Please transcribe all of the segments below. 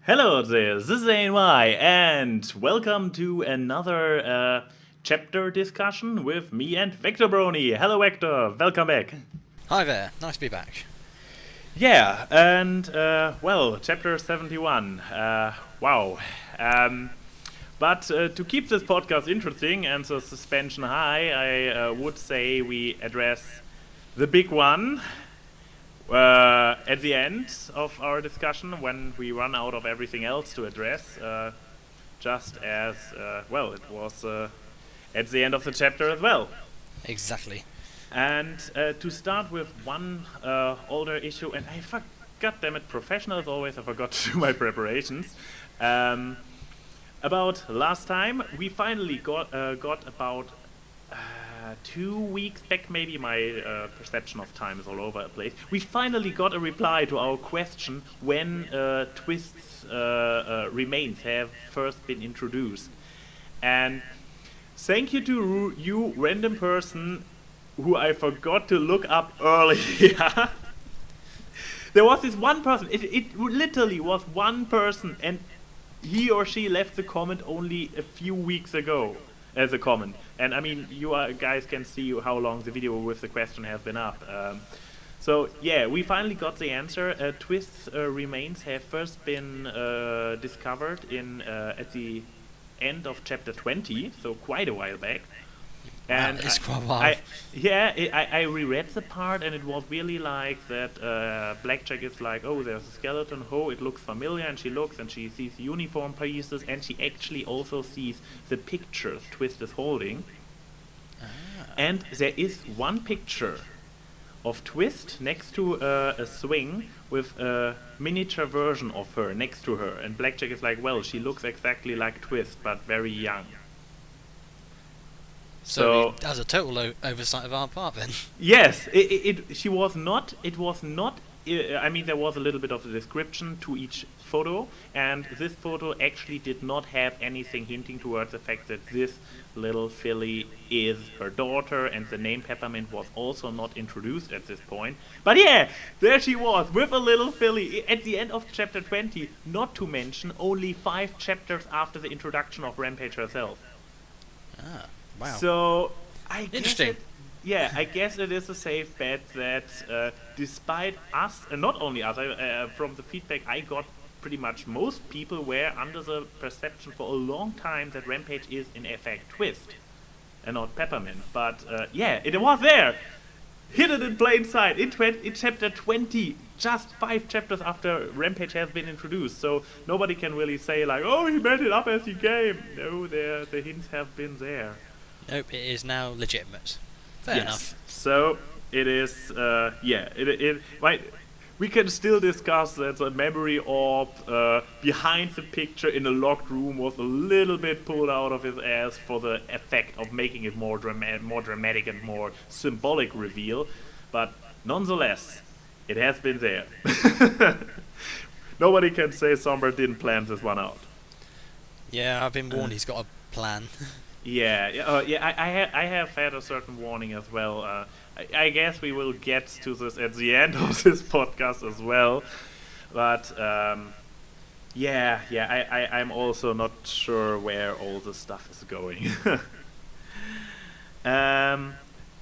Hello there, this is AnY, and welcome to another chapter discussion with me and vector-brony. Hello Vector, welcome back. Hi there, nice to be back. Yeah, and well, chapter 71, wow. But to keep this podcast interesting and the suspension high, I would say we address the big one at the end of our discussion when we run out of everything else to address, just as, well, it was at the end of the chapter as well. Exactly. And to start with one older issue, and I forgot, damn it, professional as always, I forgot to do my preparations. About last time, we finally got about 2 weeks back, maybe my perception of time is all over the place. We finally got a reply to our question when Twist's remains have first been introduced. And thank you to you, random person, who I forgot to look up earlier. There was this one person, it literally was one person, and he or she left the comment only a few weeks ago as a comment. And I mean, you guys can see how long the video with the question has been up. So yeah, we finally got the answer. Twist's remains have first been discovered in at the end of chapter 20, so quite a while back. And wow, it's quite a while. I reread the part, and it was really like that. Blackjack is like, oh, there's a skeleton. Oh, it looks familiar, and she looks, and she sees uniform pieces, and she actually also sees the pictures Twist is holding. And there is one picture of Twist next to a swing with a miniature version of her next to her, and Blackjack is like, well, she looks exactly like Twist, but very young. So that was a total oversight of our part then. Yes, she was not. It was not. I mean, there was a little bit of a description to each photo, and this photo actually did not have anything hinting towards the fact that this little filly is her daughter, and the name Peppermint was also not introduced at this point. But yeah, there she was with a little filly at the end of chapter 20. Not to mention, only 5 chapters after the introduction of Rampage herself. Ah. Wow. So, I Interesting. guess it is a safe bet that despite us, not only us, from the feedback I got, pretty much most people were under the perception for a long time that Rampage is in effect Twist and not Peppermint. But yeah, it was there, hidden in plain sight in chapter 20, just 5 chapters after Rampage has been introduced. So nobody can really say like, oh, he made it up as he came. No, the hints have been there. Nope, it is now legitimate. Fair Yes. enough. So it is, yeah. We can still discuss that the memory orb behind the picture in the locked room was a little bit pulled out of his ass for the effect of making it more dramatic and more symbolic reveal. But nonetheless, it has been there. Nobody can say Somber didn't plan this one out. Yeah, I've been warned he's got a plan. Yeah. I have had a certain warning as well. I guess we will get to this at the end of this podcast as well. But I'm also not sure where all this stuff is going.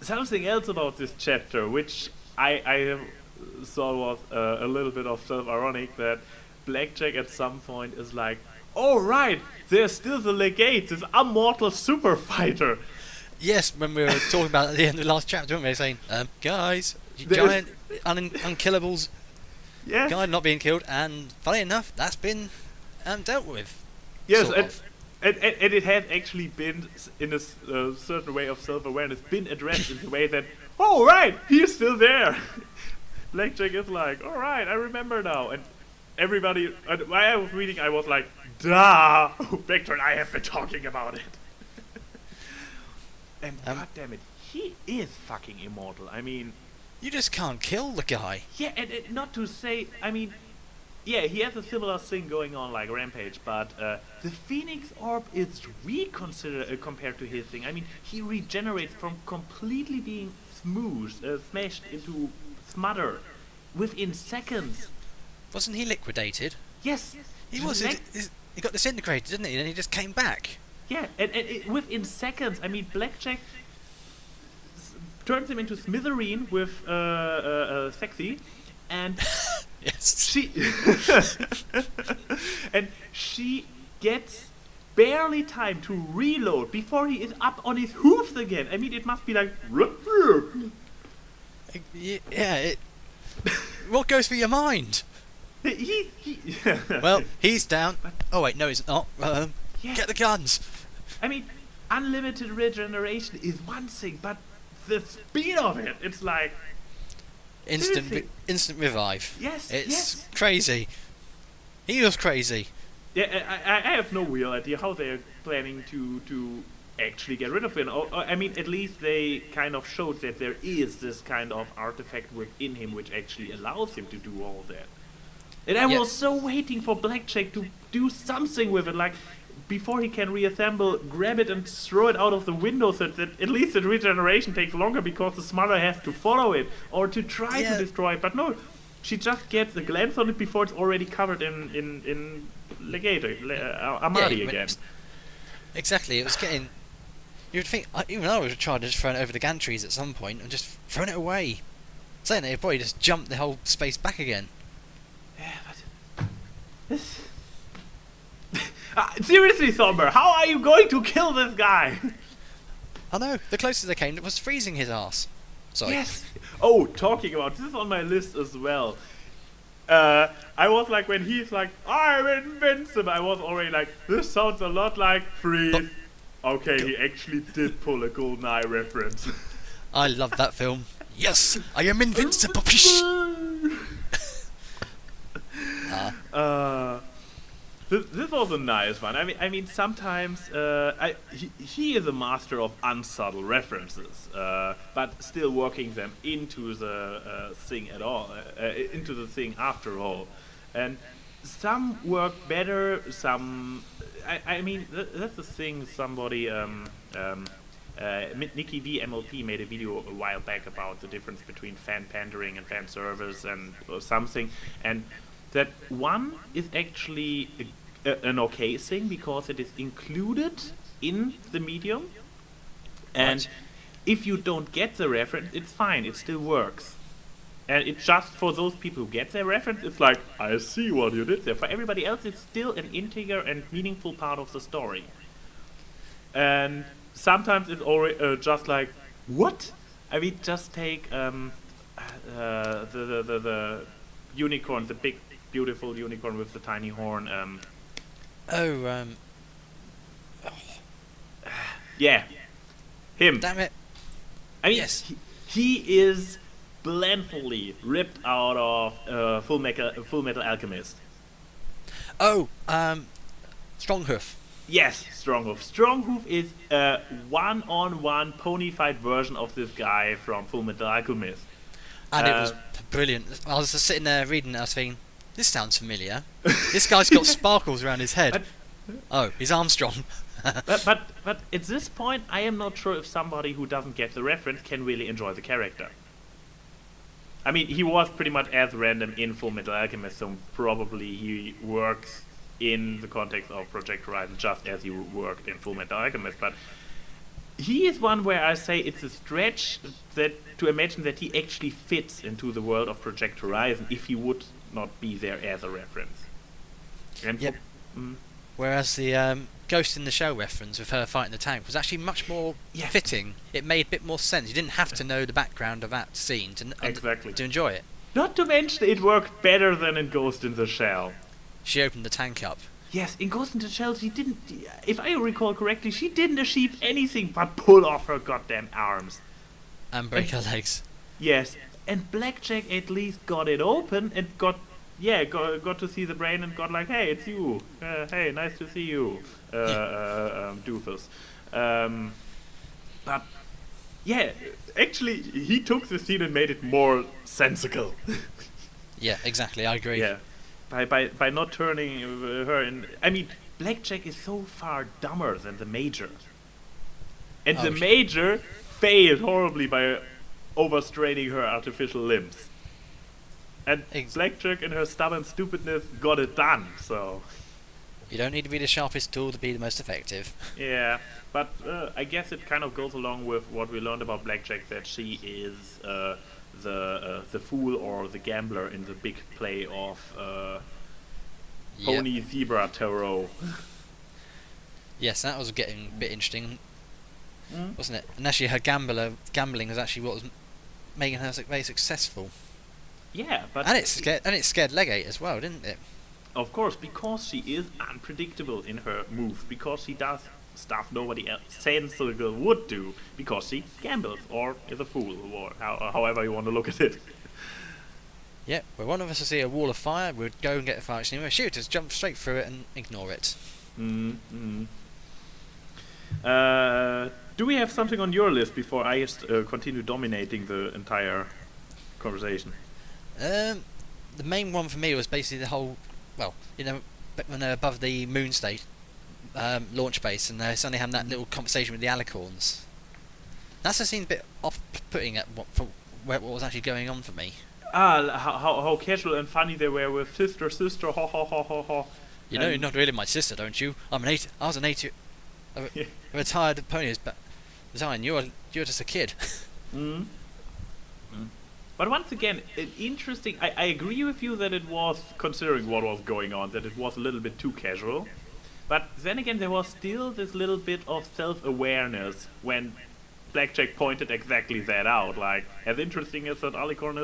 Something else about this chapter, which I thought was a little bit of self-ironic, that Blackjack at some point is like, oh right, there's still the Legate, this immortal super fighter. Yes, when we were talking about at the end of the last chapter, weren't we, saying, guys, giant unkillables, Yes. guy not being killed, and funny enough, that's been dealt with. Yes, sort of. and it has actually been, in a certain way of self-awareness, been addressed in the way that, oh right, he's still there. Blackjack is like, all right, I remember now. And everybody, while I was reading, I was like, duh, Vector and I have been talking about it. And goddammit, he is fucking immortal. I mean, You just can't kill the guy. yeah, and not to say, I mean, yeah, he has a similar thing going on like Rampage, but the Phoenix Orb is reconsidered compared to his thing. I mean, he regenerates from completely being smashed into smother within seconds. Wasn't he liquidated? Yes, He was. He got disintegrated, didn't he? And he just came back. Yeah, and within seconds, I mean, Blackjack turns him into smithereen with sexy, and Yes. she gets barely time to reload before he is up on his hoofs again. I mean, it must be like. Yeah. What goes through your mind? He Well, he's down. Oh wait, no, he's not. Yeah. Get the guns. I mean, unlimited regeneration is one thing, but the speed of it, it's like Instant revive. Yes, It's yes. crazy. He was crazy. Yeah, I have no real idea how they're planning to actually get rid of him. I mean, at least they kind of showed that there is this kind of artifact within him which actually allows him to do all that. And I was so waiting for Blackjack to do something with it, like before he can reassemble, grab it and throw it out of the window so that at least the regeneration takes longer because the smother has to follow it or to try to destroy it. But no, she just gets a glance on it before it's already covered in Legato, Amadi again. Exactly, it was getting... You'd think, even I would have tried to just throw it over the gantries at some point and just thrown it away. Saying that, you'd probably just jump the whole space back again. Yeah, but... This... seriously, Somber, how are you going to kill this guy? I know, the closest they came was freezing his ass. Sorry. Yes! Oh, talking about this is on my list as well. I was like, when he's like, I'm invincible, I was already like, this sounds a lot like Freeze. Okay, he actually did pull a GoldenEye reference. I love that film. Yes, I am invincible. This was a nice one. I mean, sometimes he is a master of unsubtle references, but still working them into the thing at all, into the thing after all. And some work better. Some, I mean, that's the thing. Somebody, Nikki V MLP made a video a while back about the difference between fan pandering and fan service and or something, and that one is actually an okay thing because it is included in the medium, and if you don't get the reference, it's fine, it still works. And it's just for those people who get their reference, it's like, I see what you did there. For everybody else, it's still an integer and meaningful part of the story. And sometimes it's already just like, what? I mean, just take the unicorn, the big, beautiful unicorn with the tiny horn. Yeah, him. Damn it. I mean, Yes. he is blatantly ripped out of Full Metal Alchemist. Oh, Stronghoof. Yes, Stronghoof. Stronghoof is a one-on-one pony fight version of this guy from Full Metal Alchemist. And it was brilliant. I was just sitting there reading it, I was thinking, this sounds familiar. This guy's got sparkles around his head. Oh, he's Armstrong. but at this point, I am not sure if somebody who doesn't get the reference can really enjoy the character. I mean, he was pretty much as random in Full Metal Alchemist, so probably he works in the context of Project Horizon just as he worked in Full Metal Alchemist. But he is one where I say it's a stretch to imagine that he actually fits into the world of Project Horizon if he would not be there as a reference. And Yep. Whereas the Ghost in the Shell reference with her fighting the tank was actually much more fitting. It made a bit more sense. You didn't have to know the background of that scene to enjoy it. Not to mention it worked better than in Ghost in the Shell. She opened the tank up. Yes, in Ghost in the Shell she didn't, if I recall correctly, she didn't achieve anything but pull off her goddamn arms. And break her legs. Yes, and Blackjack at least got it open and got to see the brain and got like, hey, it's you. Hey, nice to see you, doofus. But yeah, actually, he took the scene and made it more sensical. Yeah, exactly. I agree. Yeah, by not turning her in. I mean, Blackjack is so far dumber than the Major, and the Major failed horribly by overstraining her artificial limbs. And Blackjack and her stubborn stupidness got it done, so... You don't need to be the sharpest tool to be the most effective. Yeah, but I guess it kind of goes along with what we learned about Blackjack, that she is the fool or the gambler in the big play of Pony Zebra Tarot. Yes, that was getting a bit interesting, wasn't it? And actually, her gambling was actually what was making her very successful. Yeah, but and it scared Legate as well, didn't it? Of course, because she is unpredictable in her moves, because she does stuff nobody else sensible would do, because she gambles or is a fool, or however you want to look at it. Yeah, where one of us will see a wall of fire, we'd go and get a fire extinguisher, shoot, just jump straight through it and ignore it. Do we have something on your list before I continue dominating the entire conversation? The main one for me was basically the whole, well, you know, when they're above the moon state launch base, and they're suddenly having that little conversation with the Alicorns. That's just seemed a bit off-putting at what was actually going on for me. How casual and funny they were with sister, ha ha ha ha ha. You know, you're not really my sister, don't you? I was an a retired pony, but Zion, you're just a kid. But once again, interesting. I agree with you that it was, considering what was going on, that it was a little bit too casual. But then again, there was still this little bit of self-awareness when Blackjack pointed exactly that out. Like, as interesting as that Alicorn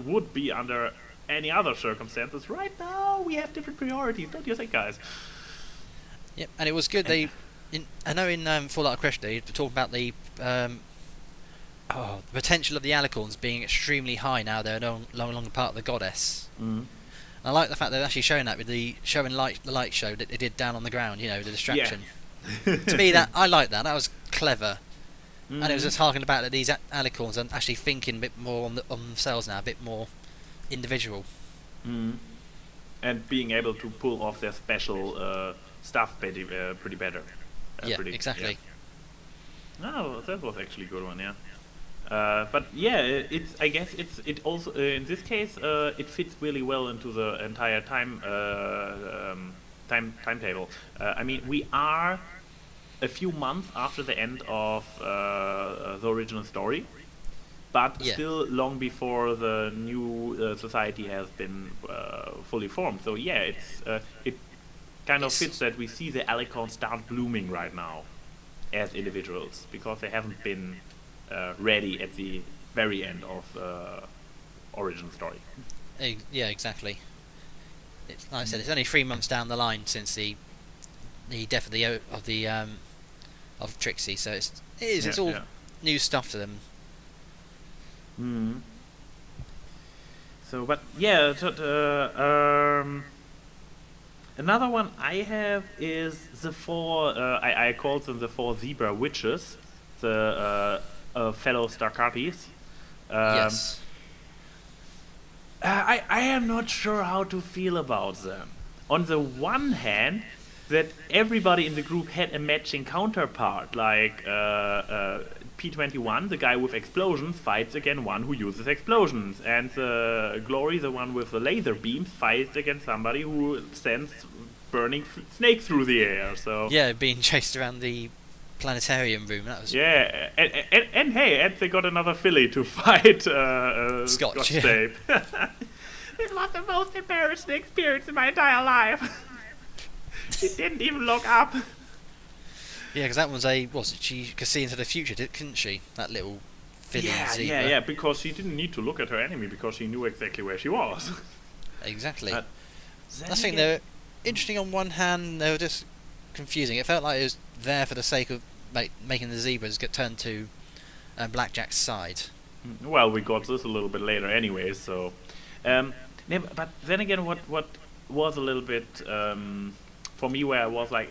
would be under any other circumstances, right now we have different priorities, don't you think, guys? Yep, and it was good. I know in Fallout Equestria they talk about the potential of the Alicorns being extremely high now they're no longer part of the goddess. I like the fact they're actually showing that with the light show that they did down on the ground, you know, the distraction. Yeah. To me, I like that. That was clever. And it was just harking about that these Alicorns are actually thinking a bit more on themselves now, a bit more individual. And being able to pull off their special stuff pretty better. Exactly. Yeah. Oh, that was actually a good one, yeah. But yeah, I guess it also in this case it fits really well into the entire timetable. I mean, we are a few months after the end of the original story, but still long before the new society has been fully formed. So yeah, it kind of fits that we see the Alicorn start blooming right now as individuals, because they haven't been ready at the very end of origin story. Yeah, exactly. It's like I said, it's only 3 months down the line since the death of Trixie, so it's all new stuff to them. So, but yeah, another one I have is the four. I called them the four zebra witches, the fellow Starcarpes. Yes. I am not sure how to feel about them. On the one hand, that everybody in the group had a matching counterpart, like P21, the guy with explosions, fights against one who uses explosions, and Glory, the one with the laser beams, fights against somebody who sends burning snakes through the air. So yeah, being chased around the planetarium room. That was and hey, and they got another filly to fight Scotch tape. It was the most embarrassing experience in my entire life. She didn't even look up. Yeah, because that was she could see into the future, couldn't she? That little filly zebra. Yeah, because she didn't need to look at her enemy because she knew exactly where she was. Exactly. I think they're interesting on one hand, they were just confusing. It felt like it was there for the sake of making the zebras get turned to Blackjack's side. Well, we got this a little bit later anyway, so... but then again, what was a little bit... for me, where I was like...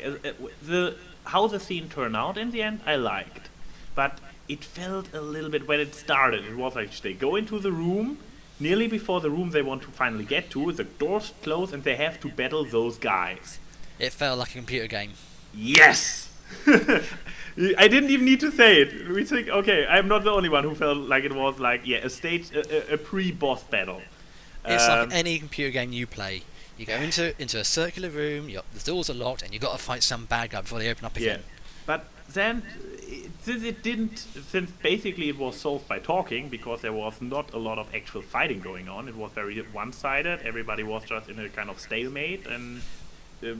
how the scene turned out in the end, I liked. But it felt a little bit... When it started, it was like they go into the room... Nearly before the room they want to finally get to, the doors close and they have to battle those guys. It felt like a computer game. Yes! I didn't even need to say it. We think, okay, I'm not the only one who felt like it was like, a stage, a pre-boss battle. It's like any computer game you play. You go into a circular room. The doors are locked, and you got to fight some bad guy before they open up again. But then, since basically it was solved by talking, because there was not a lot of actual fighting going on, it was very one-sided. Everybody was just in a kind of stalemate, and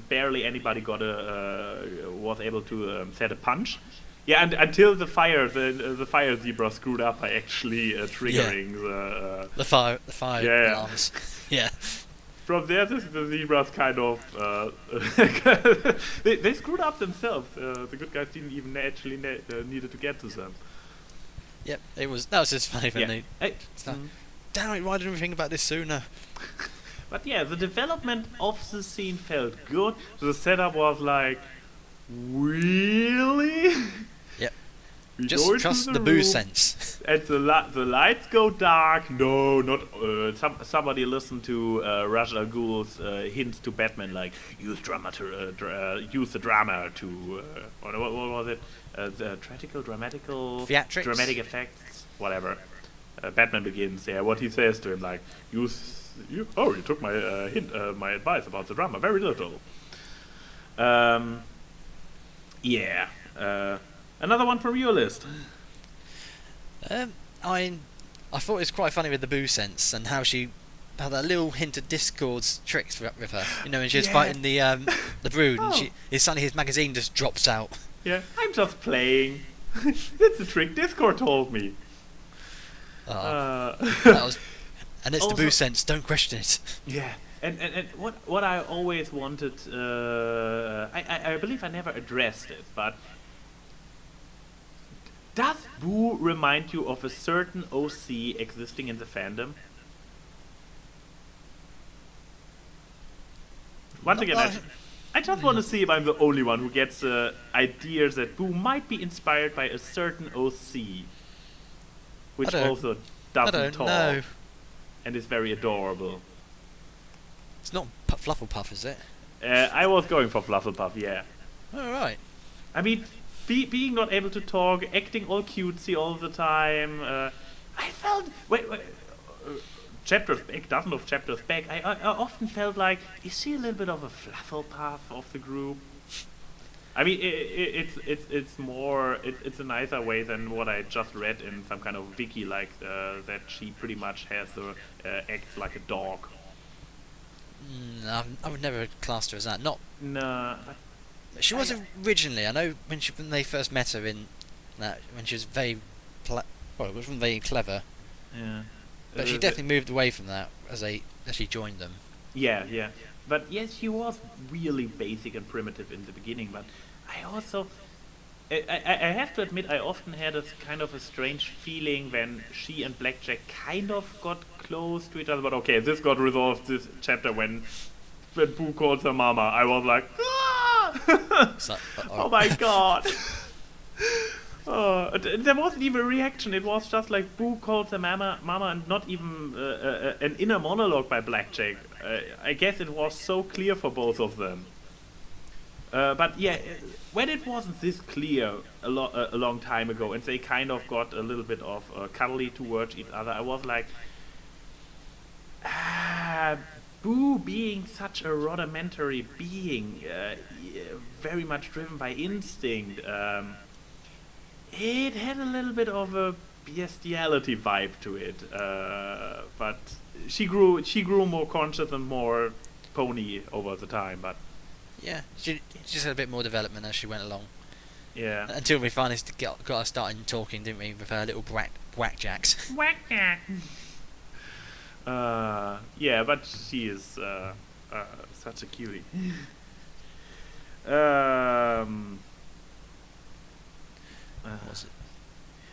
barely anybody was able to set a punch. Yeah, and until the fire zebra screwed up by actually triggering the fire alarms. Yeah. From there, the zebras kind of they screwed up themselves. The good guys didn't even actually needed to get to them. Yep, that was just funny for me. Damn it! Why didn't we think about this sooner? But yeah, the development of the scene felt good. The setup was like, really? Yep. Just trust the boo sense. And the lights go dark. No, not somebody listened to Ra's al Ghul's hints to Batman, like use the drama to what was it? The dramatical theatrics, dramatic effects, whatever. Batman Begins. Yeah, what he says to him, like you took my my advice about the drama very little. Another one from your list. I thought it was quite funny with the boo sense and how she had that little hint of Discord's tricks with her. You know, when she was fighting the brood, and suddenly his magazine just drops out. Yeah, I'm just playing. That's the trick Discord told me. That was, and it's also the boo sense. Don't question it. Yeah, and what I always wanted, I believe I never addressed it, but does Boo remind you of a certain OC existing in the fandom? Once again, I just want to see if I'm the only one who gets ideas that Boo might be inspired by a certain OC, which also doesn't talk and is very adorable. It's not Flufflepuff, is it? I was going for Flufflepuff, yeah. Alright. I mean, being not able to talk, acting all cutesy all the time, I felt... chapters back, dozen of chapters back, I often felt like, is she a little bit of a Flufflepuff of the group? I mean, it's more, it's a nicer way than what I just read in some kind of wiki, like that she pretty much has acts like a dog. I would never class her as that. No. She was originally. I know when they first met her in that, when she was wasn't very clever. Yeah. But she definitely moved away from that as she joined them. Yeah. But yes, she was really basic and primitive in the beginning. But I also, I have to admit, I often had a kind of a strange feeling when she and Blackjack kind of got close to each other. But okay, this got resolved this chapter when Boo calls her mama. I was like, oh my god. There wasn't even a reaction. It was just like Boo calls her mama, and not even an inner monologue by Blackjack. I guess it was so clear for both of them. But yeah, when it wasn't this clear a long time ago, and they kind of got a little bit of cuddly towards each other, I was like, Boo being such a rudimentary being, very much driven by instinct, it had a little bit of a bestiality vibe to it, but she grew more conscious and more pony over the time. But yeah, she just had a bit more development as she went along. Yeah. Until we finally got her starting talking, didn't we, with her little whackjacks. Whackjack. Yeah, but she is such a cutie. Was it?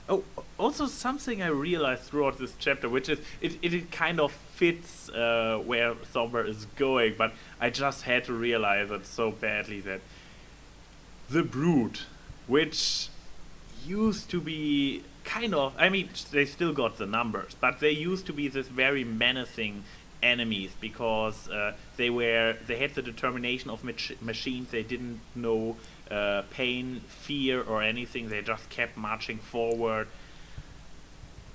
Oh, also something I realized throughout this chapter, which is it kind of fits where Somber is going, but I just had to realize it so badly that the Brood, which used to be kind of, I mean, they still got the numbers, but they used to be this very menacing enemies because they had the determination of machines. They didn't know pain, fear, or anything. They just kept marching forward.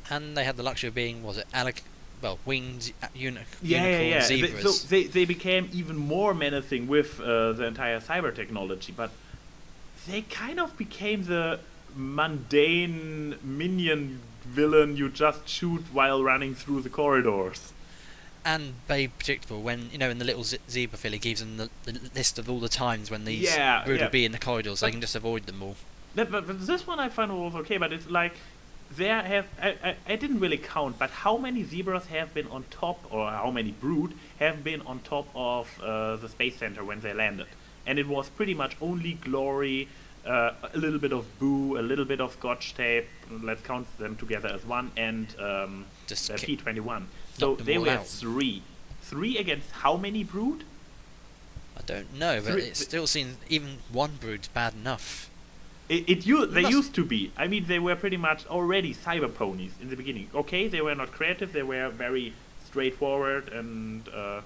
And they had the luxury of being, was it winged unicorn Yeah. zebras. They became even more menacing with the entire cyber technology, but they kind of became the mundane minion villain you just shoot while running through the corridors. And very predictable when, in the little zebra filler gives them the list of all the times when these brood will be in the corridors, so they can just avoid them all. But this one I find was okay, but it's like, I didn't really count, but how many zebras have been on top, or how many brood have been on top of the space center when they landed? And it was pretty much only Glory, a little bit of Boo, a little bit of Scotch Tape, let's count them together as one, and P21. So they were out. Three against how many brood? I don't know, but it still seems even one brood's bad enough. They used to be. I mean, they were pretty much already cyber ponies in the beginning. Okay, they were not creative. They were very straightforward and but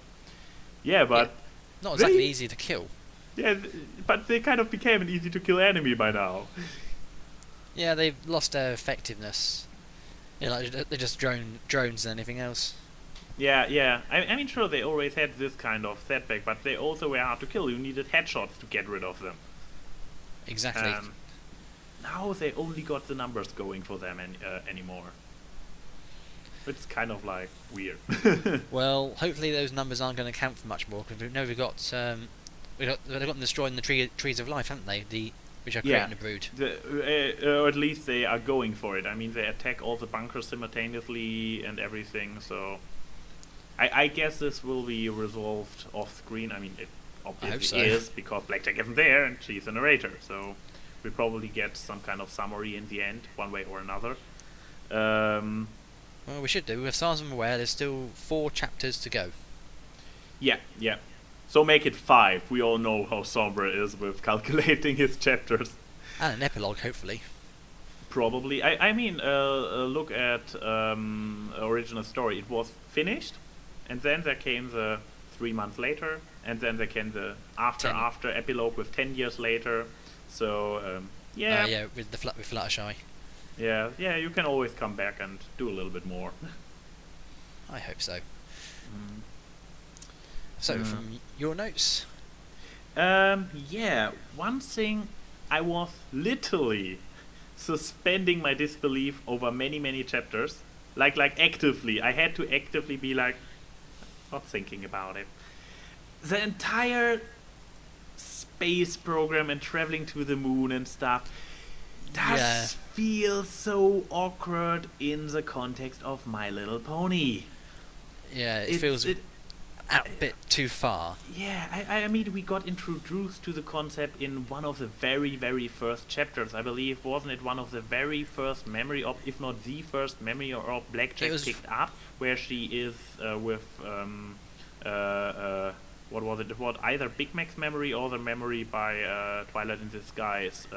not exactly easy to kill. Yeah, but they kind of became an easy to kill enemy by now. Yeah, they've lost their effectiveness. They're just drones and anything else. Yeah. I mean, sure, they always had this kind of setback, but they also were hard to kill. You needed headshots to get rid of them. Exactly. Now they only got the numbers going for them anymore. It's kind of like weird. Well, hopefully those numbers aren't going to count for much more, because they've got them destroying the trees of life, haven't they? Which are creating a brood. Or at least they are going for it. I mean, they attack all the bunkers simultaneously and everything. So, I guess this will be resolved off screen. I mean, it obviously is, because Blackjack isn't there and she's the narrator. So we'll probably get some kind of summary in the end, one way or another. Well, we should do. As far as I'm aware, there's still 4 chapters to go. Yeah. So make it 5. We all know how Sombre is with calculating his chapters. And an epilogue, hopefully. Probably. I mean, look at original story. It was finished, and then there came the 3 months later, and then there came the after epilogue with 10 years later. So with Fluttershy. Yeah, you can always come back and do a little bit more. I hope so. So, from your notes? One thing, I was literally suspending my disbelief over many chapters. Like actively. I had to actively be like, not thinking about it. The entire space program and traveling to the moon and stuff does feel so awkward in the context of My Little Pony. Yeah, it feels a bit too far. Yeah, I mean, we got introduced to the concept in one of the very first chapters, I believe. Wasn't it one of the very first memory of, if not the first memory of Blackjack picked up, where she is with what was it? What, either Big Mac's memory or the memory by Twilight in Disguise,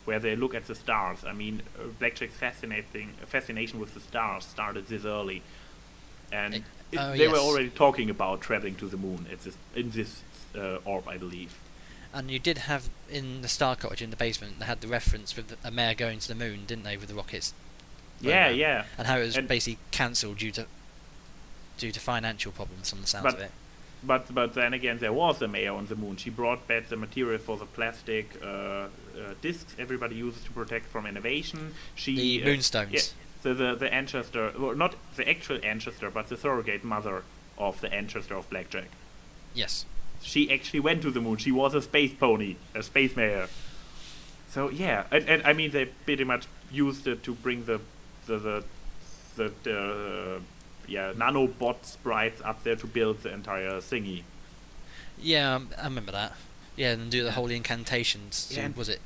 where they look at the stars. I mean, Blackjack's fascination with the stars started this early, and they were already talking about traveling to the moon in this orb, I believe. And you did have in the Star Cottage in the basement, they had the reference with a mayor going to the moon, didn't they, with the rockets? Yeah. And how it was basically cancelled due to financial problems from the sounds of it. But then again, there was a mayor on the moon. She brought back the material for the plastic discs everybody uses to protect from innovation. The moonstones. The ancestor, well, not the actual ancestor, but the surrogate mother of the ancestor of Blackjack. Yes. She actually went to the moon. She was a space pony, a space mayor. So yeah, and I mean, they pretty much used it to bring the nanobot sprites up there to build the entire thingy. Yeah, I remember that. Yeah, and do the holy incantations. Yeah, was it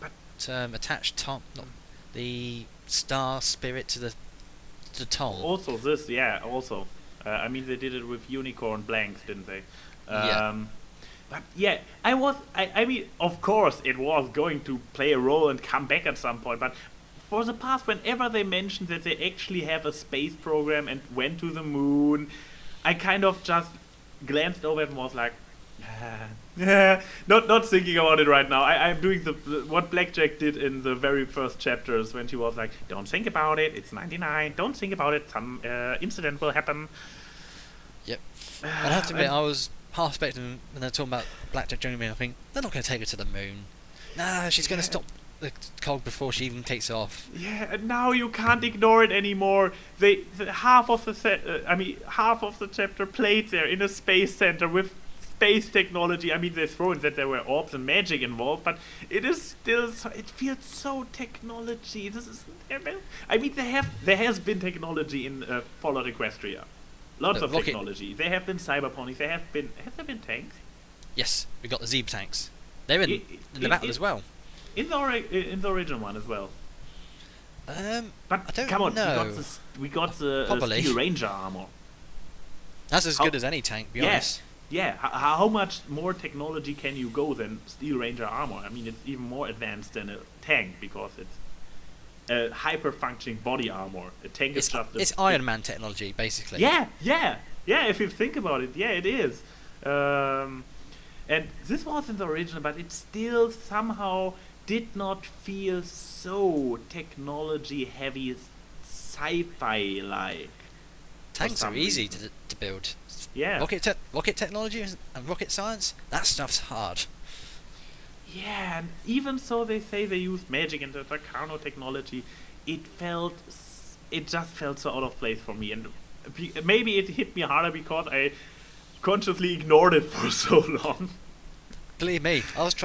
attach Tom, not the star spirit to Tom? Also this, also. I mean, they did it with unicorn blanks, didn't they? But yeah, I mean, of course, it was going to play a role and come back at some point, but for the past, whenever they mentioned that they actually have a space program and went to the moon, I kind of just glanced over it and was like, not thinking about it right now. I'm doing what Blackjack did in the very first chapters when she was like, don't think about it, it's 99, don't think about it, some incident will happen. Yep. I have to admit, I was half expecting when they're talking about Blackjack Journey, I think they're not going to take her to the moon. Nah, she's going to stop the cog before she even takes off. Yeah, and now you can't ignore it anymore. Half of the chapter played there in a space center with space technology. I mean, they throw in that there were orbs and magic involved, but it is still it feels so technology. This is, I mean, there has been technology in Fallout Equestria. Lots of technology. There have been cyberponies. Have there been tanks? Yes, we got the Zebra tanks. They're in the battle as well. In the original one as well. But I don't come on, know. we got the Steel Ranger armor. That's as good as any tank, to be honest. Yeah, how much more technology can you go than Steel Ranger armor? I mean, it's even more advanced than a tank because it's a hyper-functioning body armor. A tank is just it's Iron Man technology, basically. Yeah. If you think about it, yeah, it is. And this was in the original, but it still somehow did not feel so technology-heavy, sci-fi-like. Tanks are easy to build. Yeah. Rocket technology and rocket science, that stuff's hard. Yeah, and even so they say they used magic and the Takano technology, it just felt so out of place for me. And maybe it hit me harder because I consciously ignored it for so long. Believe me, I was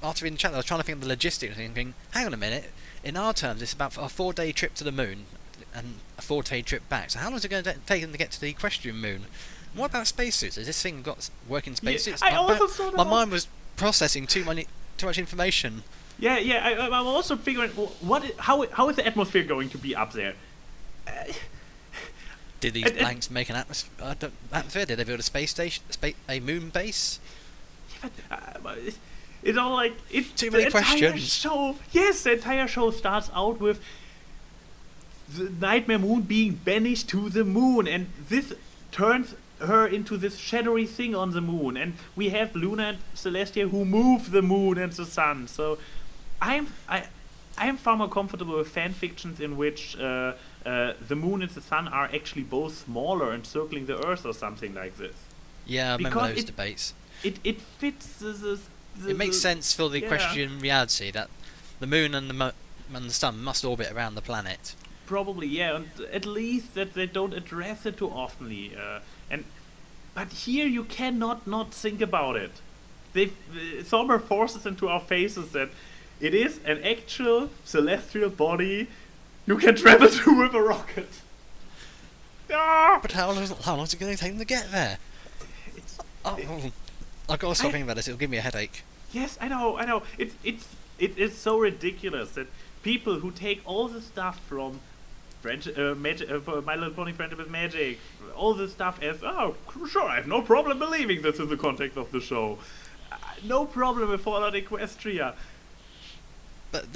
after reading the chat, I was trying to think of the logistics, thinking, hang on a minute, in our terms it's about a 4-day trip to the moon and a 4-day trip back, so how long is it going to take them to get to the Equestrian moon? And what about spacesuits? Has this thing got working spacesuits? Yeah, my mind was processing too much information. I'm also figuring how is the atmosphere going to be up there? Did these blanks make an atmosphere? Did they build a space station, a moon base? It's all like too many questions. The entire show starts out with the Nightmare Moon being banished to the moon, and this turns her into this shadowy thing on the moon, and we have Luna and Celestia who move the moon and the sun. So I am far more comfortable with fan fictions in which the moon and the sun are actually both smaller and circling the Earth or something like this. Yeah, I remember those debates. It fits it makes sense for the Equestrian reality that the moon and the sun must orbit around the planet. Probably, yeah, and at least that they don't address it too oftenly. But here you cannot not think about it. Somber forces into our faces that it is an actual celestial body you can travel to with a rocket. But how long is it going to take them to get there? I've got to stop thinking about this. It'll give me a headache. Yes, I know. It is so ridiculous that people who take all the stuff from My Little Pony Friendship with Magic, all the stuff as, sure, I have no problem believing this in the context of the show. No problem with Fallout Equestria. But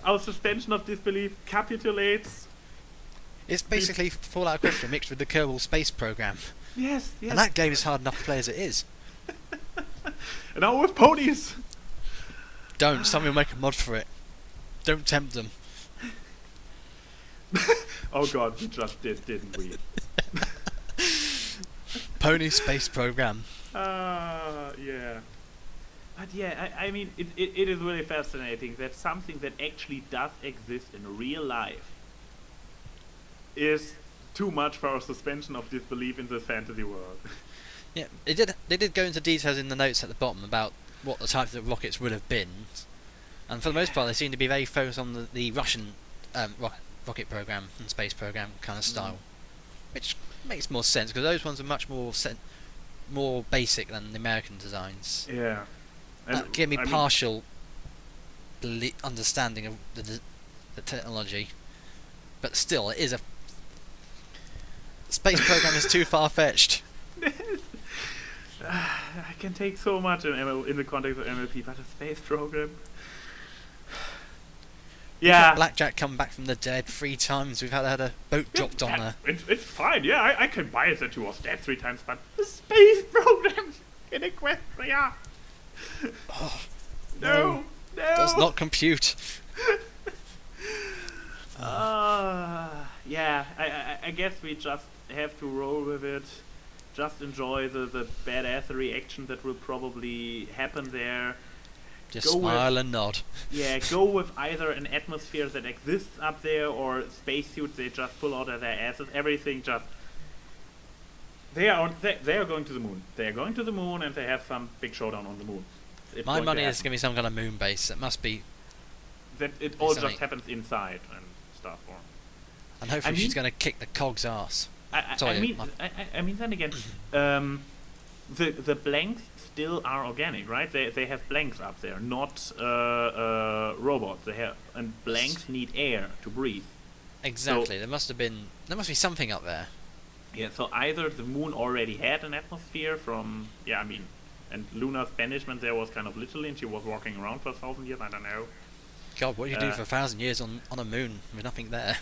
our suspension of disbelief capitulates. It's basically Fallout Equestria mixed with the Kerbal Space Program. Yes. And that game is hard enough to play as it is. And now with ponies. Don't. Somebody will make a mod for it. Don't tempt them. Oh god, we just did, didn't we? Pony Space Program. Yeah. But yeah, I mean, it is really fascinating that something that actually does exist in real life is too much for our suspension of disbelief in this fantasy world. Yeah, they did go into details in the notes at the bottom about what the types of rockets would have been, and for the most part they seem to be very focused on the Russian rocket program and space program kind of style, which makes more sense because those ones are much more basic than the American designs. Yeah, that give me partial understanding of the technology, but still, it is a space program is too far fetched. I can take so much in the context of MLP, but a space program. Yeah. Blackjack come back from the dead 3 times. We've had a boat dropped on her. It's fine. Yeah, I can buy it that she was dead 3 times, but the space program in Equestria. Oh, no. Does not compute. yeah, I guess we just have to roll with it. Just enjoy the badassery action that will probably happen there. Just smile and nod. Yeah, go with either an atmosphere that exists up there or spacesuits they just pull out of their asses. Everything just... They are going to the moon. They are going to the moon and they have some big showdown on the moon. My money is going to be some kind of moon base. It must be... That it all just happens inside and stuff. And hopefully she's going to kick the cog's ass. I mean, then again, the blanks still are organic, right? They have blanks up there, not robots. And blanks need air to breathe. Exactly. So, there must be something up there. Yeah. So either the moon already had an atmosphere from and Luna's banishment there was kind of literally, and she was walking around for 1,000 years. I don't know. God, what do you do for 1,000 years on a moon with nothing there?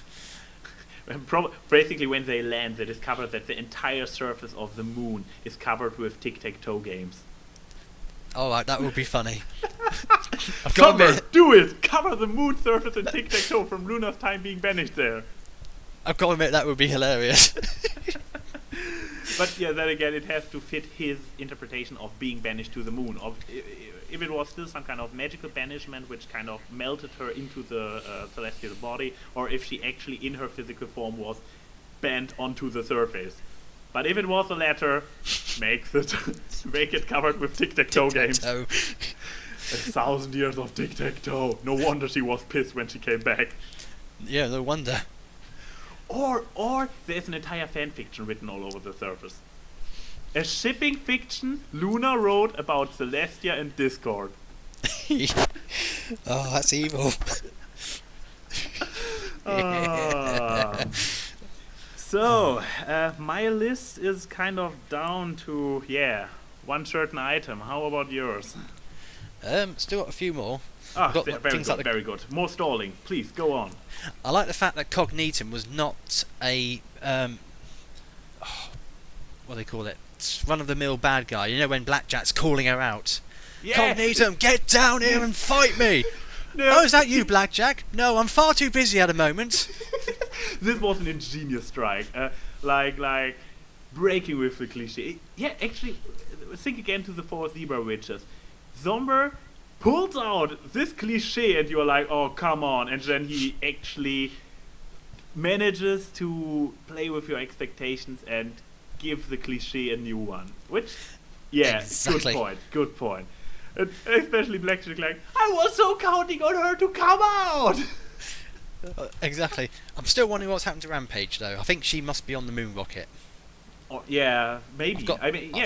Basically, when they land, they discover that the entire surface of the moon is covered with tic-tac-toe games. Oh, right, that would be funny. Do it! Cover the moon surface in tic-tac-toe from Luna's time being banished there. I've got to admit, that would be hilarious. But yeah, then again, it has to fit his interpretation of being banished to the moon. If it was still some kind of magical banishment which kind of melted her into the celestial body, or if she actually in her physical form was bent onto the surface. But if it was the latter, make it covered with tic-tac-toe games. 1,000 years of tic-tac-toe. No wonder she was pissed when she came back. Yeah, no wonder. Or there's an entire fanfiction written all over the surface. A shipping fiction Luna wrote about Celestia and Discord. Oh, that's evil. So, my list is kind of down to, one certain item. How about yours? Still got a few more. Very good. More stalling. Please, go on. I like the fact that Cognitum was not a... what do they call it? Run-of-the-mill bad guy. You know when Blackjack's calling her out? Yeah. Cognitum, get down here and fight me! No. Oh, is that you, Blackjack? No, I'm far too busy at the moment. This was an ingenious strike. Like breaking with the cliche. Yeah, actually, think again to the 4 zebra witches. Zomber pulls out this cliche and you're like, oh, come on. And then he actually manages to play with your expectations and give the cliche a new one. Which, exactly. Good point. And especially Blackjack, like, I was so counting on her to come out! Exactly. I'm still wondering what's happened to Rampage, though. I think she must be on the moon rocket. Yeah, maybe.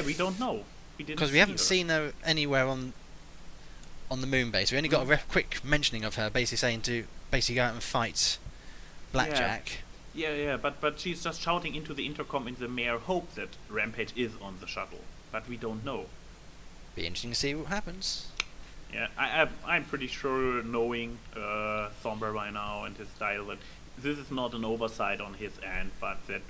We don't know. Because we haven't seen her anywhere on the moon base. We only got a quick mentioning of her, basically saying to go out and fight Blackjack. Yeah, but she's just shouting into the intercom in the mere hope that Rampage is on the shuttle. But we don't know. Be interesting to see what happens. Yeah, I'm pretty sure, knowing Somber by now and his style, that this is not an oversight on his end, but that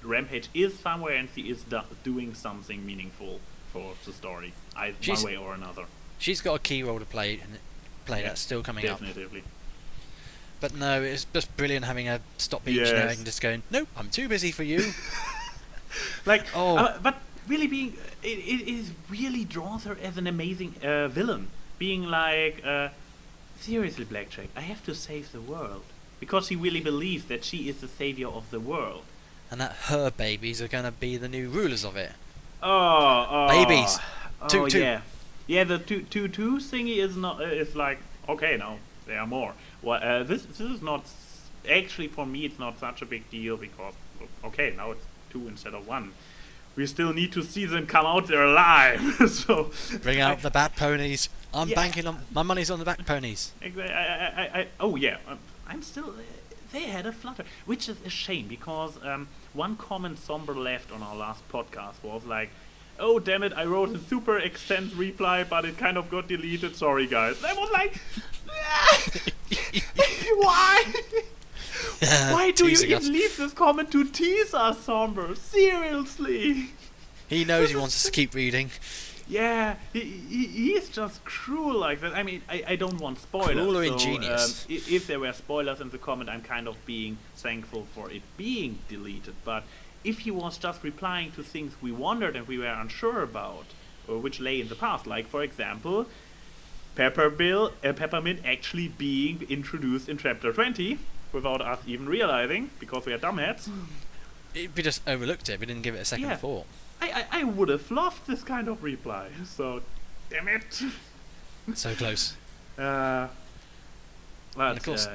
Rampage is somewhere and he is doing something meaningful for the story, one way or another. She's got a key role to play that's still coming up. Definitely. But no, it's just brilliant having her stop being generic and just going, nope, I'm too busy for you. But really it really draws her as an amazing villain. Being like, seriously, Blackjack, I have to save the world. Because she really believes that she is the savior of the world. And that her babies are going to be the new rulers of it. Babies! Two. Yeah, the two thingy is not, is like, okay, now, there are more. Well, this is not, actually for me it's not such a big deal because, okay, now it's 2 instead of 1. We still need to see them come out there alive. So bring out the bat ponies. I'm banking on my money's on the bat ponies. I'm still. They had a flutter, which is a shame because one comment Somber left on our last podcast was like, "Oh damn it! I wrote a super extensive reply, but it kind of got deleted. Sorry guys." I was like, why? Why do you even leave this comment to tease us, Somber? Seriously. He knows he wants us to keep reading. Yeah, he's just cruel like that. I mean, I don't want spoilers. Cruel or so, ingenious? If there were spoilers in the comment, I'm kind of being thankful for it being deleted. But if he was just replying to things we wondered and we were unsure about, or which lay in the past, like for example, Peppermint actually being introduced in chapter 20 without us even realizing, because we are dumbheads. We just overlooked it. We didn't give it a second thought. I would have loved this kind of reply. So, damn it. So close. But, and of course,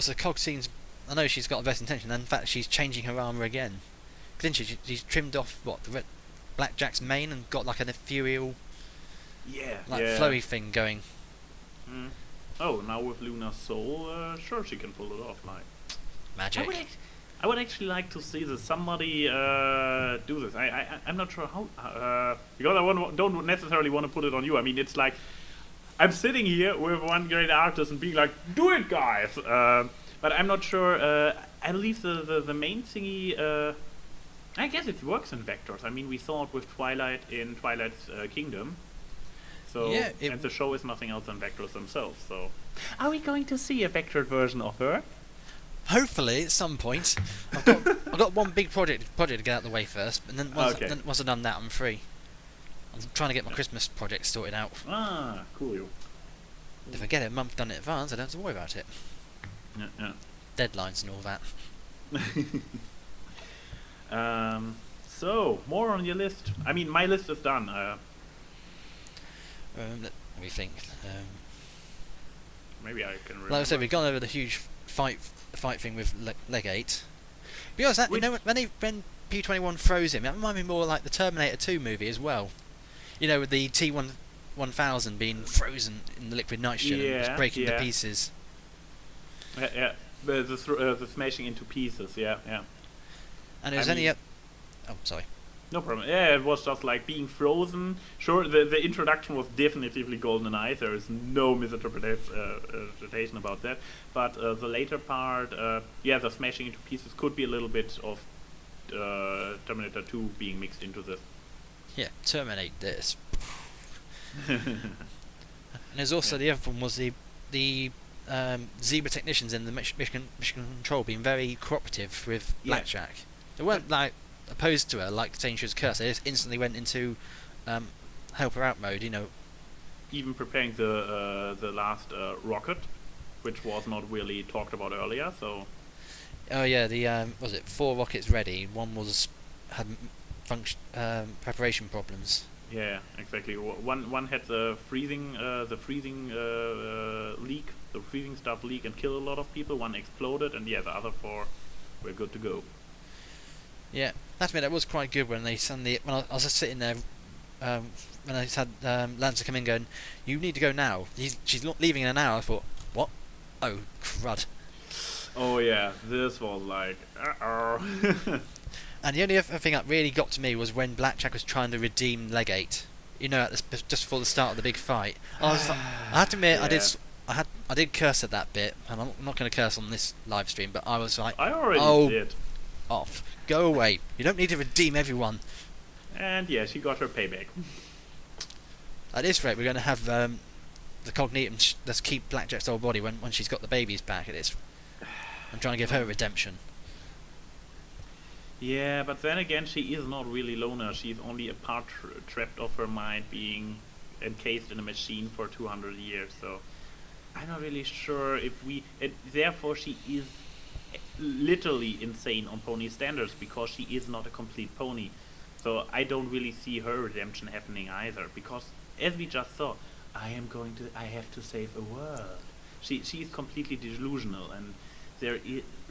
the cog seems. I know she's got the best intention, and in fact, she's changing her armor again. Didn't she? She's trimmed off the Blackjack's mane and got like an ethereal, flowy thing going. Mm. Oh, now with Luna's soul, sure she can pull it off. Like magic. I would actually like to see somebody do this. I'm not sure how, because I don't necessarily want to put it on you. I mean, it's like I'm sitting here with one great artist and being like, "Do it, guys!" But I'm not sure. At least the main thingy. I guess it works in vectors. I mean, we saw it with Twilight in Twilight's Kingdom. So and the show is nothing else than vectors themselves. So, are we going to see a vectored version of her? Hopefully, at some point. I've got one big project to get out of the way first, and then once I've done that, I'm free. I'm trying to get my Christmas project sorted out. Ah, cool. If I get it a month done in advance, I don't have to worry about it. Yeah. Deadlines and all that. So, more on your list. I mean, my list is done. Let me think. Maybe I can remember. Like I said, we've gone over the huge fight thing with Legate. Because that, when P21 froze him, that reminded me more like the Terminator 2 movie as well. You know, with the T1000 being frozen in the liquid nitrogen and just breaking to pieces. Yeah. The smashing into pieces. Yeah. And it was oh, sorry. No problem. Yeah, it was just like being frozen. Sure, the introduction was definitively GoldenEye. There is no misinterpretation about that. But the later part, the smashing into pieces could be a little bit of Terminator 2 being mixed into this. Yeah, terminate this. And there's also the other one was the Zebra technicians in the mission control being very cooperative with Blackjack. They weren't like opposed to her, like saying she was cursed. They just instantly went into help her out mode, you know. Even preparing the last rocket, which was not really talked about earlier. So. Oh yeah, the was it 4 rockets ready? One had preparation problems. Yeah, exactly. One had the freezing leak, the freezing stuff leak and kill a lot of people. One exploded, and the other 4 were good to go. Yeah, that's me. That was quite good when they suddenly. When I was just sitting there, when I had Lancer come in going, "You need to go now. She's not leaving in an hour." I thought, "What? Oh, crud!" Oh yeah, this was like, uh-oh. And the only other thing that really got to me was when Blackjack was trying to redeem Legate. You know, just before the start of the big fight. I have to admit, I did curse at that bit, and I'm not going to curse on this live stream, but I was like, I already did. Off. Go away. You don't need to redeem everyone. And yeah, she got her payback. At this rate, we're going to have the Cognitum let's keep Blackjack's old body when she's got the babies back. I'm trying to give her redemption. Yeah, but then again, she is not really Lona. She's only a part trapped of her mind being encased in a machine for 200 years. So I'm not really sure if therefore she is literally insane on pony standards because she is not a complete pony. So I don't really see her redemption happening either, because as we just saw, I have to save a world. She is completely delusional, and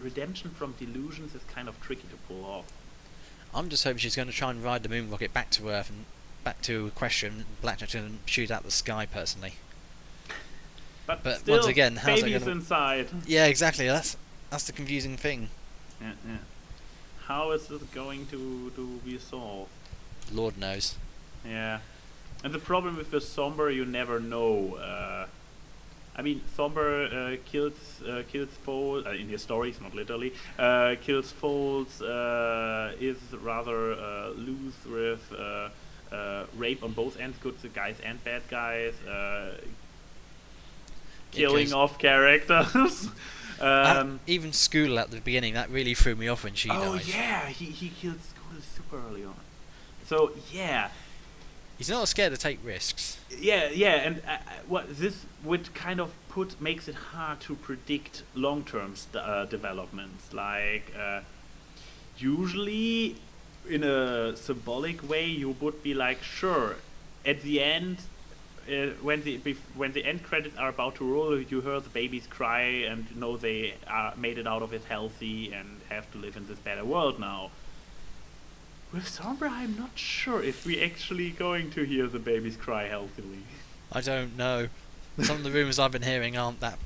redemption from delusions is kind of tricky to pull off. I'm just hoping she's going to try and ride the moon rocket back to Earth and back to Equestria, and Blackjack's going to shoot out the sky personally. But still, once again, how's baby's that gonna... inside. Yeah, exactly. That's the confusing thing. Yeah. How is this going to be solved? Lord knows. Yeah. And the problem with the Somber, you never know. I mean, Somber kills foes in his stories, not literally. Kills foes, is rather loose with rape on both ends, good guys and bad guys, killing off characters. Even School at the beginning, that really threw me off when she died. Oh yeah, he killed School super early on. So yeah. He's not scared to take risks. Yeah, and what this would kind of makes it hard to predict long-term developments. Like usually, in a symbolic way, you would be like, sure, at the end, when the end credits are about to roll, you hear the babies cry and you know they made it out of it healthy and have to live in this better world now. With Sombra, I'm not sure if we're actually going to hear the babies cry healthily. I don't know. Some of the rumours I've been hearing aren't that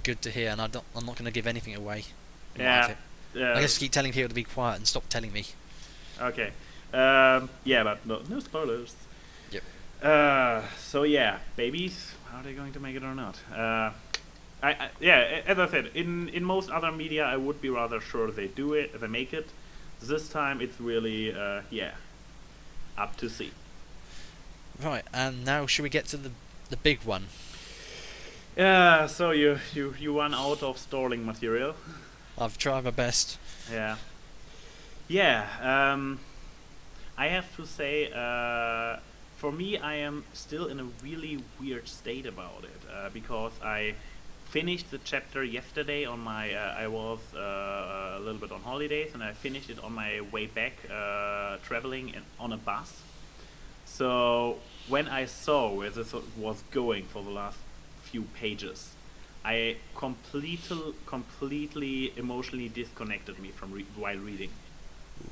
good to hear, and I'm not going to give anything away. Yeah. I just keep telling people to be quiet and stop telling me. Okay. Yeah, but no spoilers. Yep. So yeah, babies, are they going to make it or not? Yeah, as I said, in most other media, I would be rather sure they make it. This time it's really, up to see. Right, and now should we get to the big one? So you run out of stalling material. I've tried my best. Yeah. Yeah, I have to say, for me, I am still in a really weird state about it, because I finished the chapter yesterday on my, I was a little bit on holidays, and I finished it on my way back, traveling on a bus. So when I saw where this was going for the last few pages, I completely emotionally disconnected me from while reading.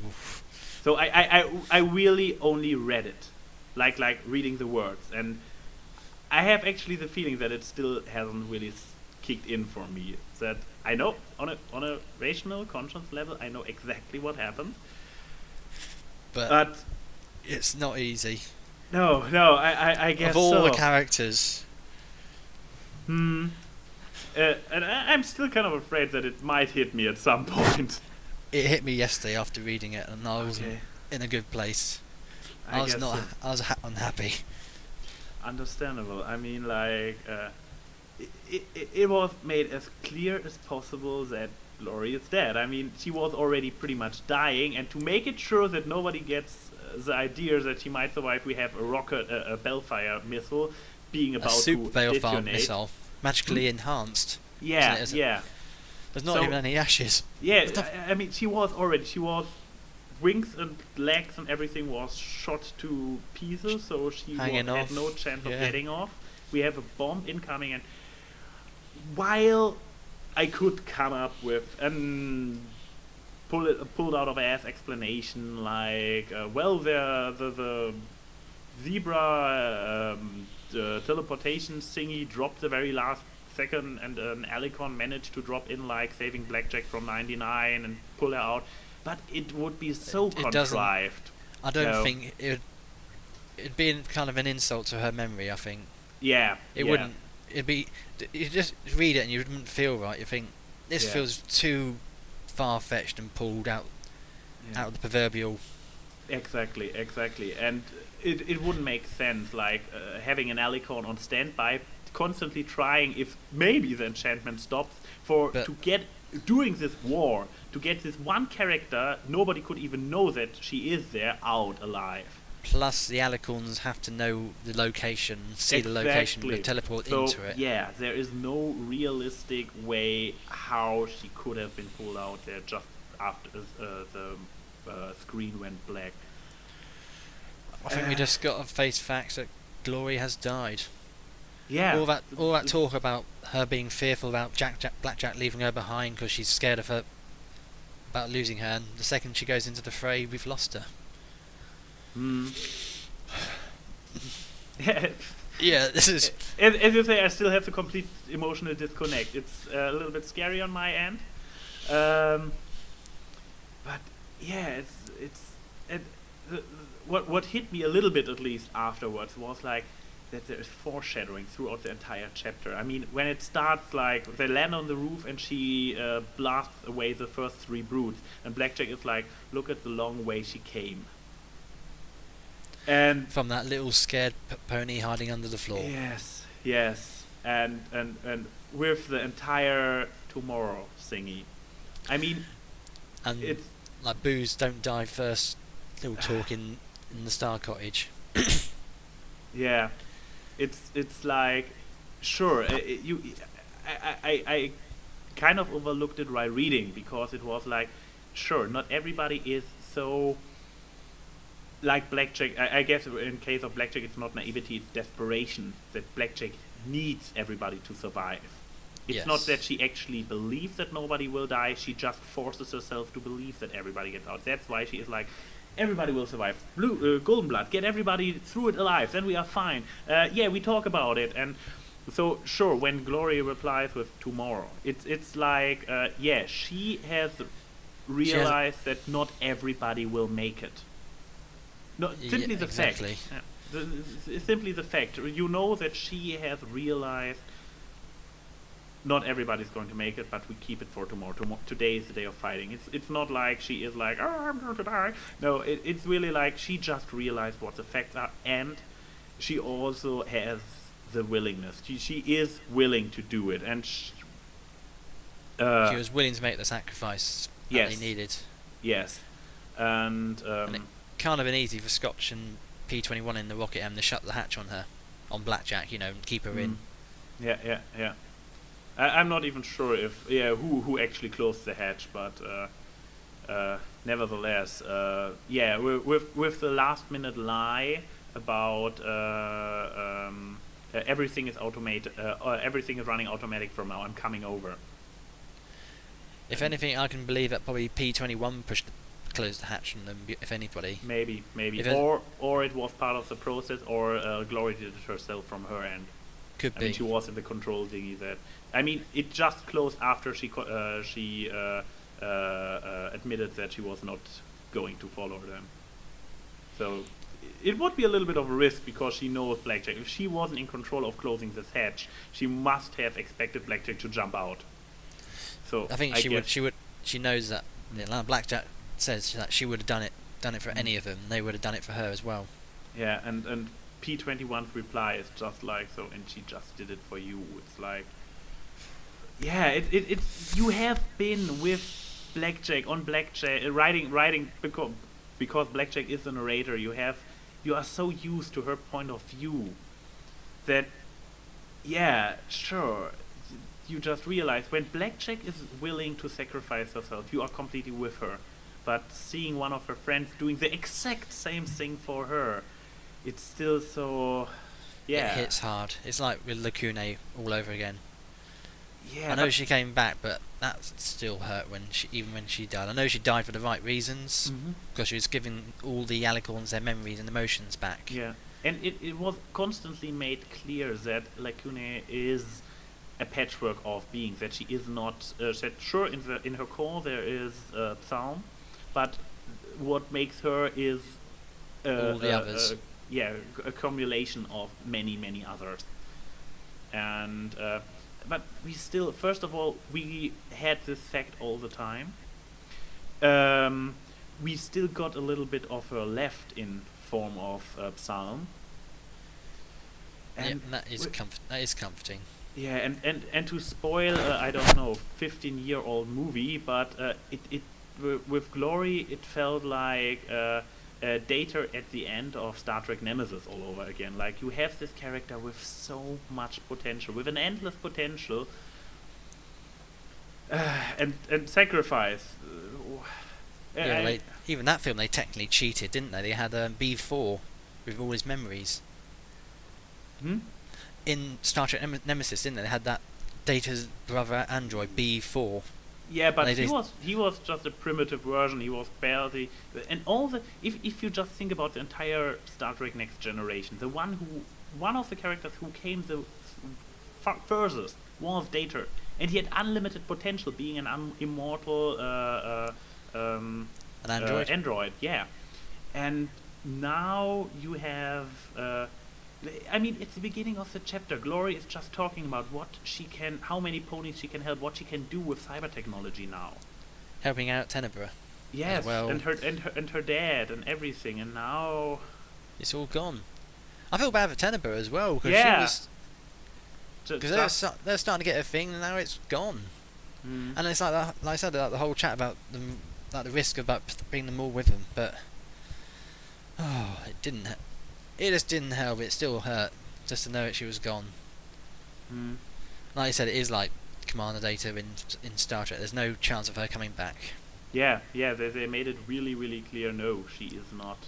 Oof. So I really only read it, like reading the words, and I have actually the feeling that it still hasn't really kicked in for me. That I know on a rational conscience level, I know exactly what happened, but it's not easy. No, I guess of all so. the characters. And I'm still kind of afraid that it might hit me at some point. It hit me yesterday after reading it, and I wasn't in a good place. I was unhappy. Understandable. I mean, like, it was made as clear as possible that Glory is dead. I mean, she was already pretty much dying, and to make it sure that nobody gets the idea that she might survive, we have a rocket, a Bellfire missile being about to super Bellfire detonate. missile, magically enhanced. Yeah. There's not even any ashes. Yeah, I mean, she was wings and legs and everything was shot to pieces, so she had no chance of getting off. We have a bomb incoming, and while I could come up with pulled out of ass explanation like, the zebra teleportation thingy dropped the very last second, and an Alicorn managed to drop in, like saving Blackjack from 99 and pull her out, but it would be so contrived. I don't think it'd be kind of an insult to her memory. I think. Yeah. Wouldn't. It'd be. You just read it and you wouldn't feel right. You think this feels too far-fetched and pulled out of the proverbial. Exactly, and it wouldn't make sense, like having an Alicorn on standby, constantly trying if maybe the enchantment stops during this war to get this one character nobody could even know that she is there out alive. Plus the Alicorns have to know the location, see the location, to teleport into it. Yeah, there is no realistic way how she could have been pulled out there just after the screen went black. I think we just got to face facts that Glory has died. Yeah. All that talk about her being fearful about Blackjack leaving her behind because she's scared of her, about losing her, and the second she goes into the fray, we've lost her. Yeah, this is... As you say, I still have the complete emotional disconnect. It's a little bit scary on my end. But yeah, what hit me a little bit at least afterwards was like that there is foreshadowing throughout the entire chapter. I mean, when it starts, like they land on the roof and she blasts away the first 3 broods, and Blackjack is like, look at the long way she came. And from that little scared pony hiding under the floor. yes, and with the entire tomorrow thingy. I mean, And it's like Booze Don't Die First little talk in the Star Cottage. yeah, it's like sure I kind of overlooked it while reading because it was like sure not everybody is so like Blackjack. I guess in case of Blackjack it's not naivety, it's desperation that Blackjack needs everybody to survive. It's Yes. not that she actually believes that nobody will die, she just forces herself to believe that everybody gets out. That's why she is like, everybody will survive. Golden Blood, get everybody through it alive, then we are fine. Yeah, we talk about it. And so, sure, when Glory replies with tomorrow, it's like, yeah, she has realized that not everybody will make it. No, simply Yeah, the exactly. fact. Simply the fact. You know that she has realized not everybody's going to make it, but we keep it for tomorrow. Today is the day of fighting. It's not like she is like, oh, I'm going to die. No, it's really like she just realized what the facts are, and she also has the willingness. She is willing to do it, and She was willing to make the sacrifice that yes. they needed. Yes, and it can't have been easy for Scotch and P21 in the Rocket M to shut the hatch on her, on Blackjack, and keep her in. Yeah. I'm not even sure if who actually closed the hatch, but nevertheless, yeah, with the last minute lie about everything is automated, everything is running automatic from now. I'm coming over. If anything, I can believe that probably P21 closed the hatch on them. If anybody, maybe, If or it was part of the process, or Glory did it herself from her end. could I be. mean, she was in the control thingy that. I mean, it just closed after she admitted that she was not going to follow them. So it would be a little bit of a risk because she knows Blackjack. If she wasn't in control of closing this hatch, she must have expected Blackjack to jump out. So I think she knows that Blackjack says that she would have done it for any of them. They would have done it for her as well. Yeah, and P21's reply is just like so, and she just did it for you. It's like, yeah, it's you have been with Blackjack on Blackjack writing because Blackjack is the narrator. You are so used to her point of view that, yeah, sure, you just realize when Blackjack is willing to sacrifice herself, you are completely with her. But seeing one of her friends doing the exact same thing for her, it's still so, yeah. It hits hard. It's like with Lacune all over again. Yeah, I know she came back, but that still hurt even when she died. I know she died for the right reasons, because she was giving all the Alicorns their memories and emotions back. Yeah, and it was constantly made clear that Lacune is a patchwork of beings. That she is not. That sure, in her core there is Psalm, but what makes her is all the others. Yeah, a accumulation of many others, and. But we still, first of all, we had this fact all the time. We still got a little bit of her left in form of Psalm. And that is comforting. Yeah, and to spoil, I don't know, 15-year-old movie, but with Glory, it felt like Data at the end of Star Trek Nemesis all over again. Like, you have this character with so much potential, with an endless potential, and sacrifice. Even that film, they technically cheated, didn't they? They had B4 with all his memories. In Star Trek Nemesis, didn't they? They had that Data's brother android B4. Yeah, but he was just a primitive version. He was barely, and all the if you just think about the entire Star Trek Next Generation, one of the characters who came the furthest was Data, and he had unlimited potential, being an immortal An android. Android, yeah, and now you have. I mean, it's the beginning of the chapter. Glory is just talking about how many ponies she can help, what she can do with cyber technology now. Helping out Tenebra. Yes, well. and her dad and everything, and now, It's all gone. I feel bad for Tenenbaugh as well because Yeah. she was because they're starting to get a thing and now it's gone. And it's like that, like I said, like the whole chat about them, like the risk about bringing them all with them, but it just didn't help. It still hurt just to know that she was gone. Like I said, it is like Commander Data in Star Trek. There's no chance of her coming back. Yeah, they made it really, really clear. No, she is not.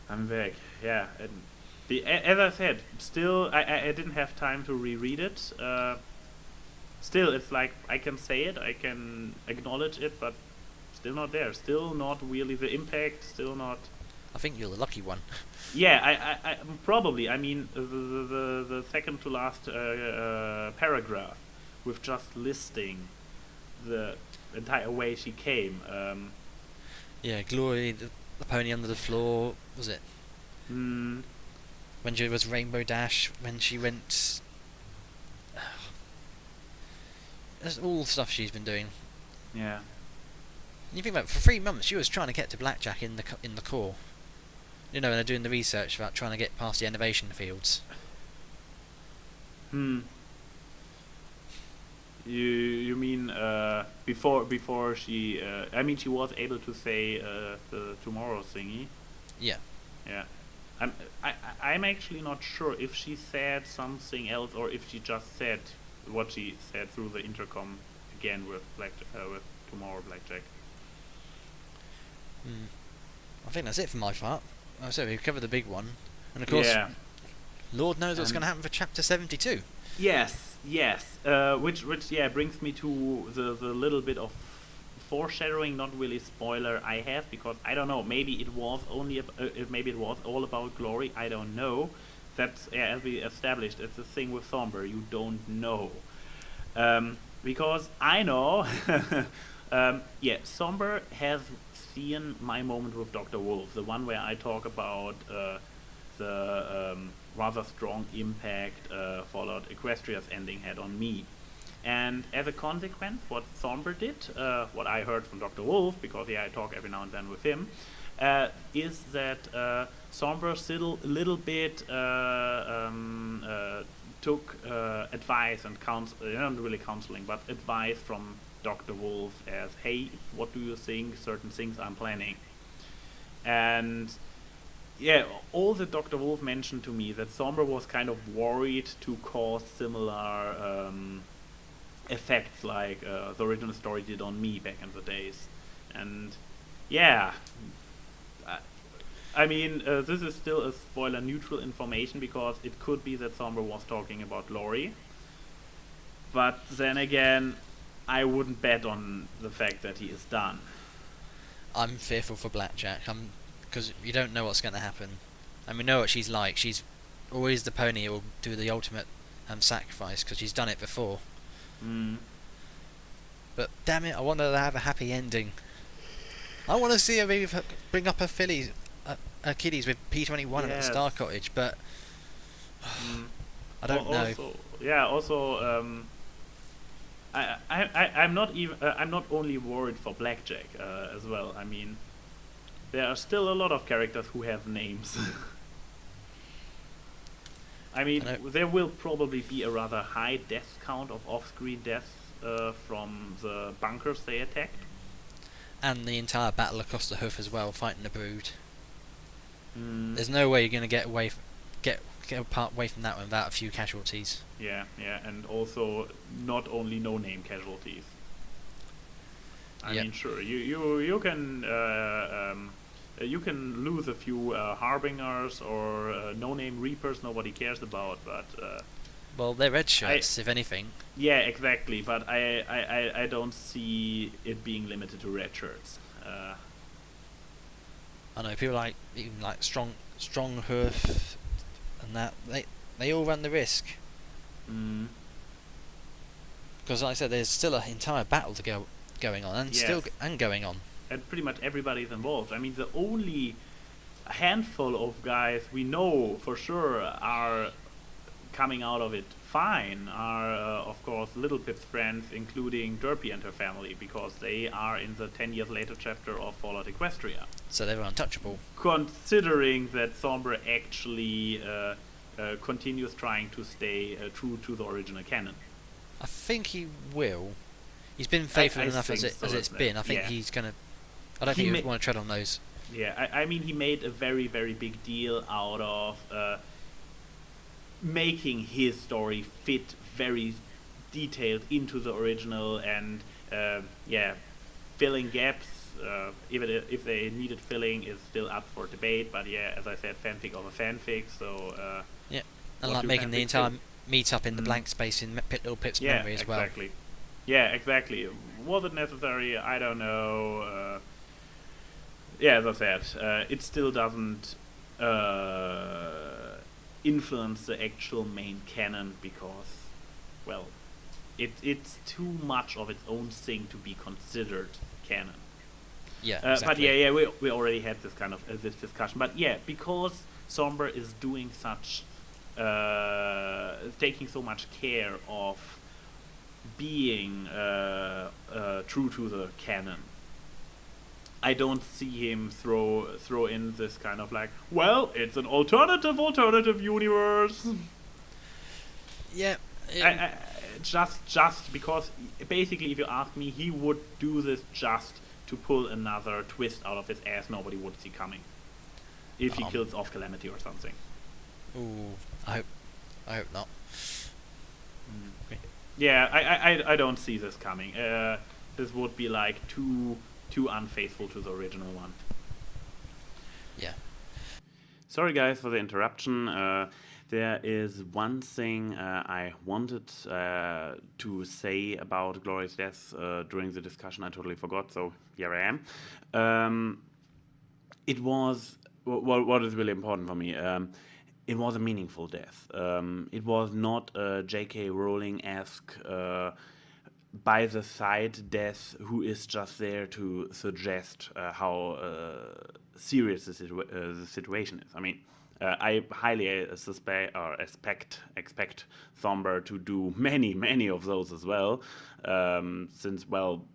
I'm back. Yeah, and as I said, still, I didn't have time to reread it. Still, it's like I can say it, I can acknowledge it, but still not there. Still not really the impact. Still not. I think you're the lucky one. Yeah, I probably. I mean, the second to last paragraph, with just listing the entire way she came. Yeah, Glory, the pony under the floor. Was it? When she was Rainbow Dash. When she went. That's all the stuff she's been doing. Yeah. And you think about it, for 3 months she was trying to get to Blackjack in the core. You know, and they're doing the research about trying to get past the innovation fields. You mean before she? I mean, she was able to say the tomorrow thingy. Yeah. Yeah. I'm actually not sure if she said something else or if she just said what she said through the intercom again with with tomorrow Blackjack. I think that's it for my part. So we've covered the big one, and of course, Lord knows what's going to happen for chapter 72. Yes, which brings me to the little bit of foreshadowing, not really spoiler I have, because I don't know, maybe it was maybe it was all about Glory, I don't know. That's as we established, it's the thing with Somber, you don't know. Because I know Somber has seen my moment with Dr. Wolf, the one where I talk about the rather strong impact Fallout Equestria's ending had on me. And as a consequence, what Somber did, what I heard from Dr. Wolf, because I talk every now and then with him, is that Somber little bit took advice and not really counseling, but advice from Dr. Wolf as, hey, what do you think, certain things I'm planning. And yeah, all that Dr. Wolf mentioned to me, that Somber was kind of worried to cause similar effects like the original story did on me back in the days. And yeah, I mean, this is still a spoiler neutral information because it could be that Somber was talking about Lori. But then again, I wouldn't bet on the fact that he is done. I'm fearful for Blackjack. Because you don't know what's going to happen. And we know what she's like. She's always the pony who will do the ultimate sacrifice because she's done it before. But damn it, I want her to have a happy ending. I want to see her bring up her fillies, her kiddies with P21 at the Star Cottage, but I don't know. I'm not only worried for Blackjack as well. I mean, there are still a lot of characters who have names. I mean, there will probably be a rather high death count of off-screen deaths from the bunkers they attacked. And the entire battle across the hoof as well, fighting the brood. There's no way you're going to get away from that one without a few casualties. Yeah, and also not only no-name casualties. I mean, sure, you can lose a few harbingers or no-name reapers nobody cares about, but well, they're red shirts, if anything. Yeah, exactly, but I don't see it being limited to red shirts. I know people even like strong hoof and that they all run the risk. Because like I said, there's still an entire battle to going on and going on. And pretty much everybody's involved. I mean, the only handful of guys we know for sure are coming out of it fine are, of course, Little Pip's friends, including Derpy and her family, because they are in the 10 years later chapter of Fallout Equestria. So they were untouchable. Considering that Sombra actually continues trying to stay true to the original canon. I think he will. He's been faithful enough as it's been. I think yeah. he's going to... I don't think he would want to tread on those. Yeah, I mean, he made a very, very big deal out of making his story fit very detailed into the original and, filling gaps. Even if they needed filling is still up for debate, but yeah, as I said, fanfic over fanfic, so... and like making the entire meet-up in the blank space in Little Pip's memory as well. Yeah, exactly. Was it necessary? I don't know. As I said, it still doesn't influence the actual main canon because, well, it's too much of its own thing to be considered canon. Yeah, exactly. But we already had this kind of this discussion. But yeah, because Sombra is doing such, taking so much care of being true to the canon, I don't see him throw in this kind of like, well, it's an alternative universe. Yeah. Just because, basically, if you ask me, he would do this just to pull another twist out of his ass nobody would see coming. If he kills off Calamity or something. Ooh, I hope not. Yeah, I don't see this coming. This would be like too unfaithful to the original one. Yeah. Sorry guys for the interruption. There is one thing I wanted to say about Glory's death during the discussion. I totally forgot, so here I am. It was what is really important for me. It was a meaningful death. It was not a J.K. Rowling-esque by the side death who is just there to suggest how serious the situation is. I mean, I highly expect Sombra to do many of those as well, since, well,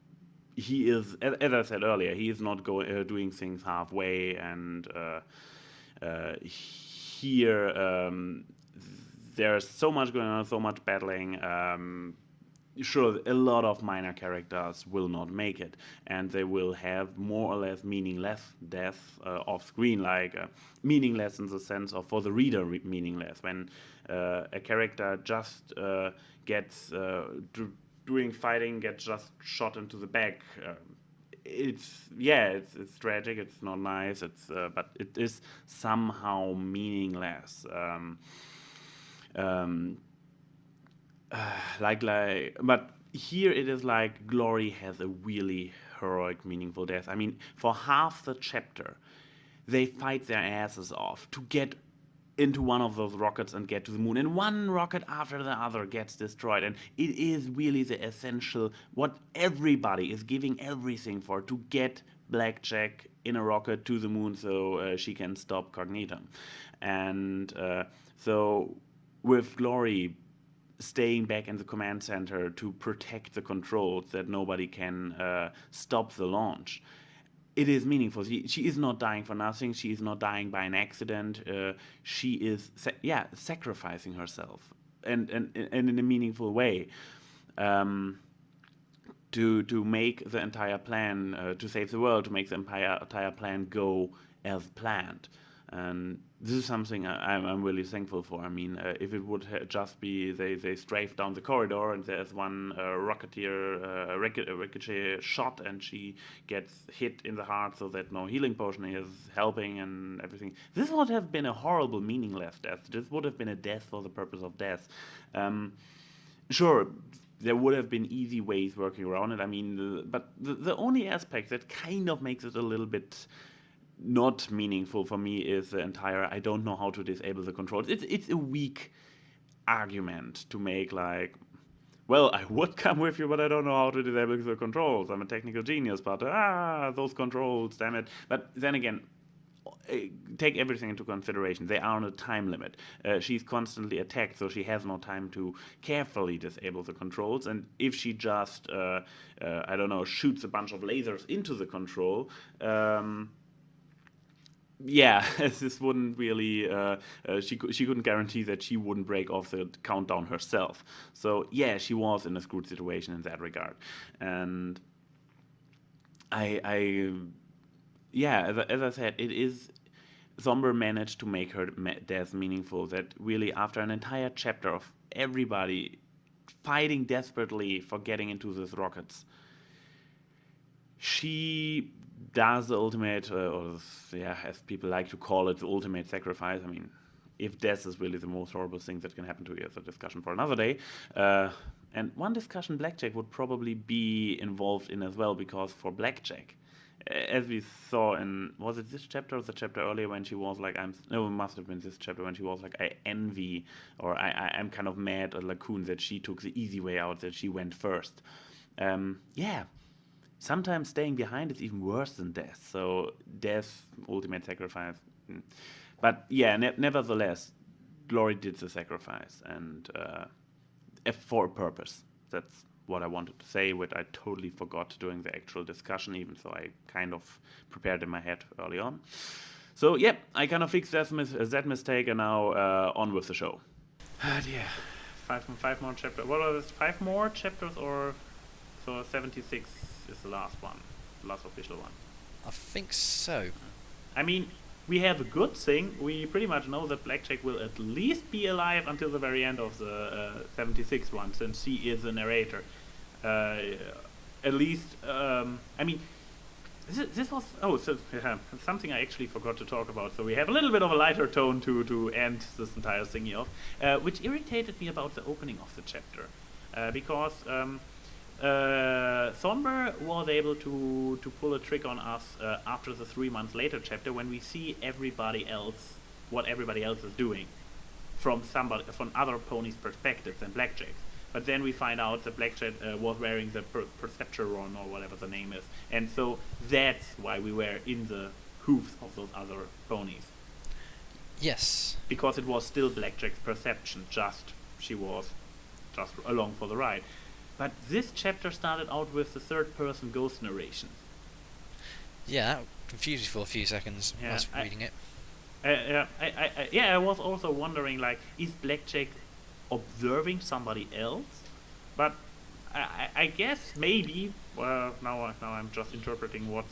he is, as I said earlier, he is not doing things halfway, and here there's so much going on, so much battling. Sure, a lot of minor characters will not make it, and they will have more or less meaningless deaths off screen, like meaningless in the sense of, for the reader, meaningless. When a character just gets doing fighting, gets just shot into the back. It's tragic. It's not nice. But it is somehow meaningless. But here it is like Glory has a really heroic, meaningful death. I mean, for half the chapter, they fight their asses off to get into one of those rockets and get to the moon, and one rocket after the other gets destroyed, and it is really the essential, what everybody is giving everything for, to get Blackjack in a rocket to the moon so she can stop Cognita. And so with Glory staying back in the command center to protect the controls that nobody can stop the launch, it is meaningful. She is not dying for nothing. She is not dying by an accident. She is sacrificing herself, and in a meaningful way, to make the entire plan, to save the world, to make the entire plan go as planned. And this is something I'm really thankful for. I mean, if it would just be they strafe down the corridor and there's one ricochet shot and she gets hit in the heart so that no healing potion is helping and everything, this would have been a horrible, meaningless death. This would have been a death for the purpose of death. Sure, there would have been easy ways working around it. I mean, but the only aspect that kind of makes it a little bit not meaningful for me is the entire I don't know how to disable the controls. It's a weak argument to make, like, well, I would come with you, but I don't know how to disable the controls. I'm a technical genius, but those controls, damn it. But then again, take everything into consideration. They are on a time limit. She's constantly attacked, so she has no time to carefully disable the controls. And if she just, I don't know, shoots a bunch of lasers into the control, this wouldn't really. She couldn't guarantee that she wouldn't break off the countdown herself. So yeah, she was in a screwed situation in that regard, and as I said, it is. Somber managed to make her death meaningful. That really, after an entire chapter of everybody fighting desperately for getting into these rockets, she does the ultimate, as people like to call it, the ultimate sacrifice. I mean, if death is really the most horrible thing that can happen to you, it's a discussion for another day. And one discussion Blackjack would probably be involved in as well, because for Blackjack, as we saw in, was it this chapter or the chapter earlier when she was like, it must have been this chapter when she was like, I envy, or I'm kind of mad at Lacoon that she took the easy way out, that she went first. Sometimes staying behind is even worse than death. So death, ultimate sacrifice. But yeah, nevertheless, Glory did the sacrifice, and for a purpose. That's what I wanted to say, which I totally forgot during the actual discussion, even so I kind of prepared in my head early on. So yeah, I kind of fixed that mistake, and now on with the show. Yeah, five more chapters. What are this? 5 more chapters, or so 76 is the last one, the last official one? I think so. I mean, we have a good thing. We pretty much know that Blackjack will at least be alive until the very end of the 76th one, since she is the narrator. At least, I mean, this was something I actually forgot to talk about. So we have a little bit of a lighter tone to end this entire thingy off, which irritated me about the opening of the chapter, because Somber was able to pull a trick on us after the 3 months later chapter, when we see what everybody else is doing from other ponies' perspectives than Blackjack's. But then we find out that Blackjack was wearing the Perceptron, or whatever the name is, and so that's why we were in the hoofs of those other ponies. Yes. Because it was still Blackjack's perception, she was just along for the ride. But this chapter started out with the third-person ghost narration. Yeah, that confused me for a few seconds when I was reading it. I was also wondering, like, is Blackjack observing somebody else? But I guess maybe. Now I'm just interpreting what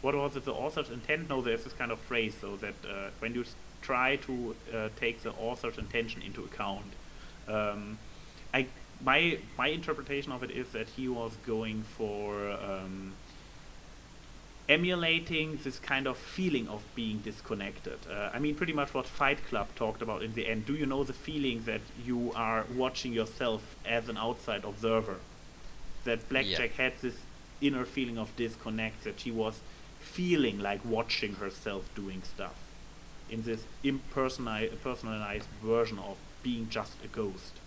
was it the author's intent. No, there's this kind of phrase, so that when you try to take the author's intention into account, my interpretation of it is that he was going for emulating this kind of feeling of being disconnected. I mean, pretty much what Fight Club talked about in the end. Do you know the feeling that you are watching yourself as an outside observer? That Blackjack had this inner feeling of disconnect, that she was feeling like watching herself doing stuff in this personalized version of being just a ghost.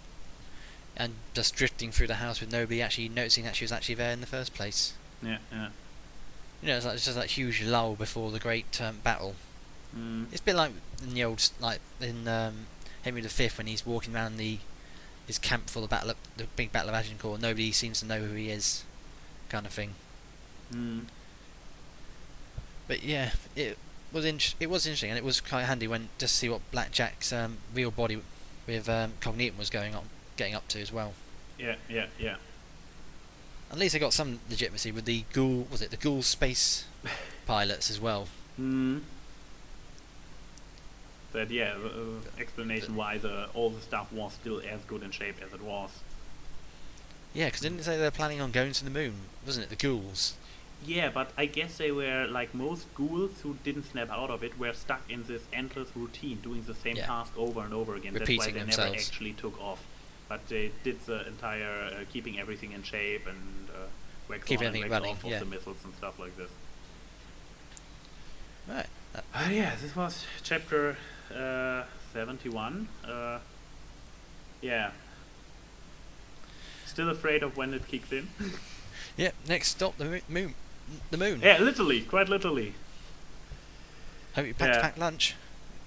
And just drifting through the house with nobody actually noticing that she was actually there in the first place. Yeah. You know, it's just that huge lull before the great battle. It's a bit like in the old, like in Henry V, when he's walking around his camp for the big battle of Agincourt. Nobody seems to know who he is, kind of thing. But yeah, it was interesting, and it was quite handy when just to see what Blackjack's real body with Cognitum was getting up to as well. Yeah. At least they got some legitimacy with the Ghoul space pilots as well. That explanation why all the stuff was still as good in shape as it was. Yeah, because didn't they say they were planning on going to the moon? Wasn't it the ghouls? Yeah, but I guess they were, like most ghouls who didn't snap out of it, were stuck in this endless routine, doing the same task over and over again. Repeating That's why they themselves. never actually took off. But they did the entire keeping everything in shape and wax Keep on and everything wax running, off of the missiles and stuff like this. Right. This was chapter 71. Still afraid of when it kicks in. Yeah, next stop, the moon. Yeah, literally, quite literally. Hope you packed lunch.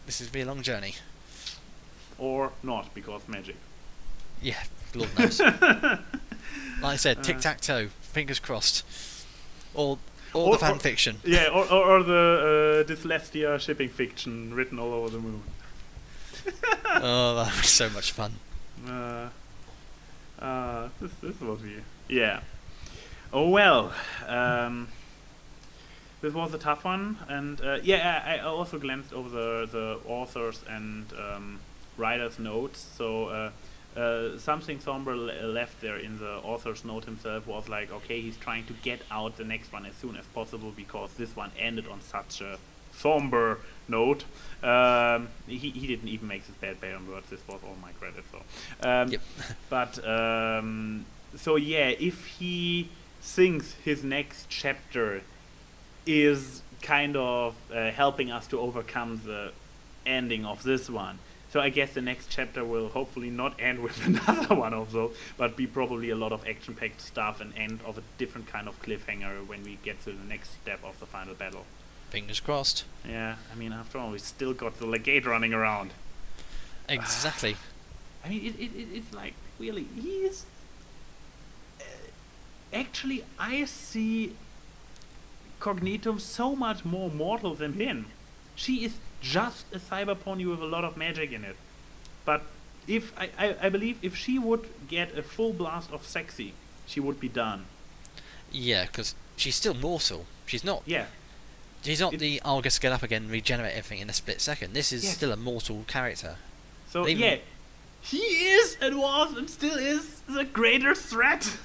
This is be a long journey. Or not, because magic. Yeah, Lord knows. Like I said, tic-tac-toe, fingers crossed. Or the fan fiction. Yeah, or the Dyslestia shipping fiction written all over the moon. Oh, that was so much fun. This was weird. Yeah. Oh well. This was a tough one, and I also glanced over the authors and writer's notes. So something somber left there in the author's note himself was like, okay, he's trying to get out the next one as soon as possible because this one ended on such a somber note. He didn't even make this bad on words. This was all my credit. So, Yep. But so yeah, if he thinks his next chapter is kind of helping us to overcome the ending of this one. So I guess the next chapter will hopefully not end with another one of those, but be probably a lot of action-packed stuff and end of a different kind of cliffhanger when we get to the next step of the final battle. Fingers crossed. Yeah, I mean, after all, we still got the Legato running around. Exactly. I mean, it's like, really, he's... actually, I see Cognitum so much more mortal than him. She is just a cyber pony with a lot of magic in it. But if I believe if she would get a full blast of sexy, she would be done. Yeah, because she's still mortal. She's not. Yeah. She's not the I'll just get up again and regenerate everything in a split second. This is still a mortal character. So yeah, he is and was and still is the greater threat.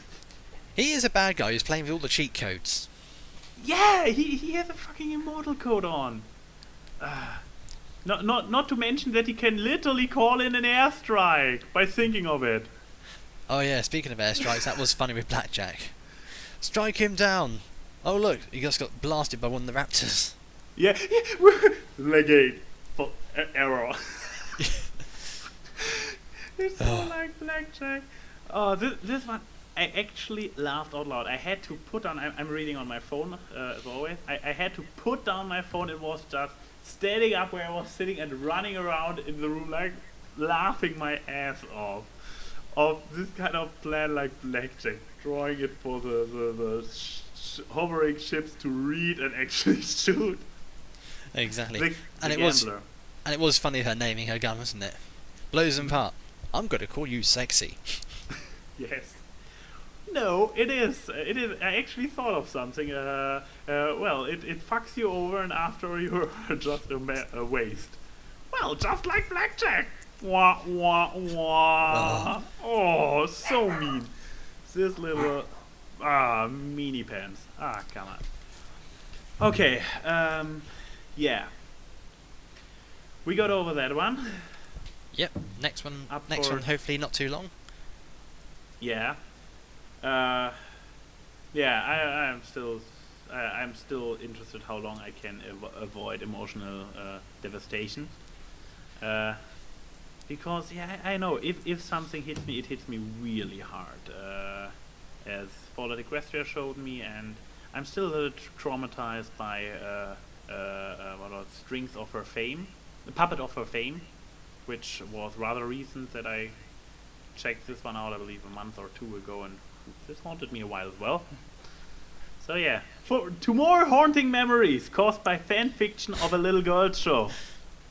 He is a bad guy who's playing with all the cheat codes. Yeah, he has a fucking immortal code on. Not to mention that he can literally call in an airstrike by thinking of it. Oh yeah, speaking of airstrikes, that was funny with Blackjack. Strike him down. Oh look, he just got blasted by one of the raptors. Yeah, Legate for error. It's so like Blackjack. Oh, this one, I actually laughed out loud. I had to put down, I'm reading on my phone, as always. I had to put down my phone. It was just standing up where I was sitting and running around in the room, like, laughing my ass off. Of this kind of plan like Blackjack, drawing it for the hovering ships to read and actually shoot. Exactly. It was funny her naming her gun, wasn't it? Blows them apart. I'm gonna call you sexy. Yes. No, it is. It is. I actually thought of something. Well, it fucks you over, and after you're just a waste. Well, just like Blackjack. Wah wah wah. Oh, so mean. This little meanie pants. Come on. Okay. Yeah. We got over that one. Yep. Next one. Next one. Hopefully not too long. Yeah. Yeah. I'm still interested how long I can avoid emotional devastation. Because I know if something hits me, it hits me really hard. As Fallout Equestria showed me, and I'm still a little traumatized by Strings of Her Fame, the Puppet of Her Fame, which was rather recent that I checked this one out, I believe a month or two ago, and this haunted me a while as well. So yeah, two more haunting memories caused by fan fiction of a little girl's show.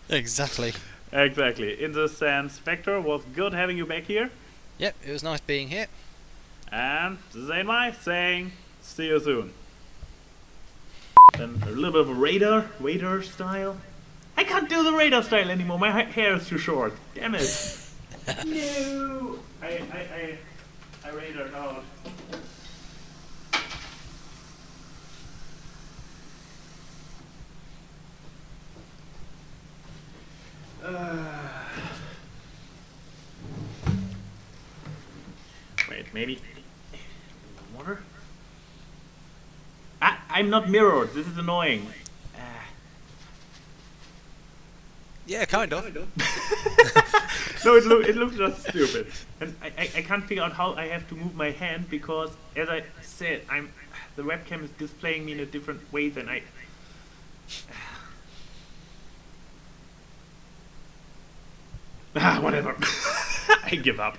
Exactly. Exactly. In this sense, Vector, was good having you back here. Yep, it was nice being here. And this is AnYPony saying, see you soon. Then a little bit of a radar style. I can't do the radar style anymore, my hair is too short. Damn it. No! I radared out. Wait, maybe water? I'm not mirrored. This is annoying. Yeah, kind of. No, it looks just stupid, and I can't figure out how I have to move my hand because, as I said, the webcam is displaying me in a different way than I. Whatever. I give up.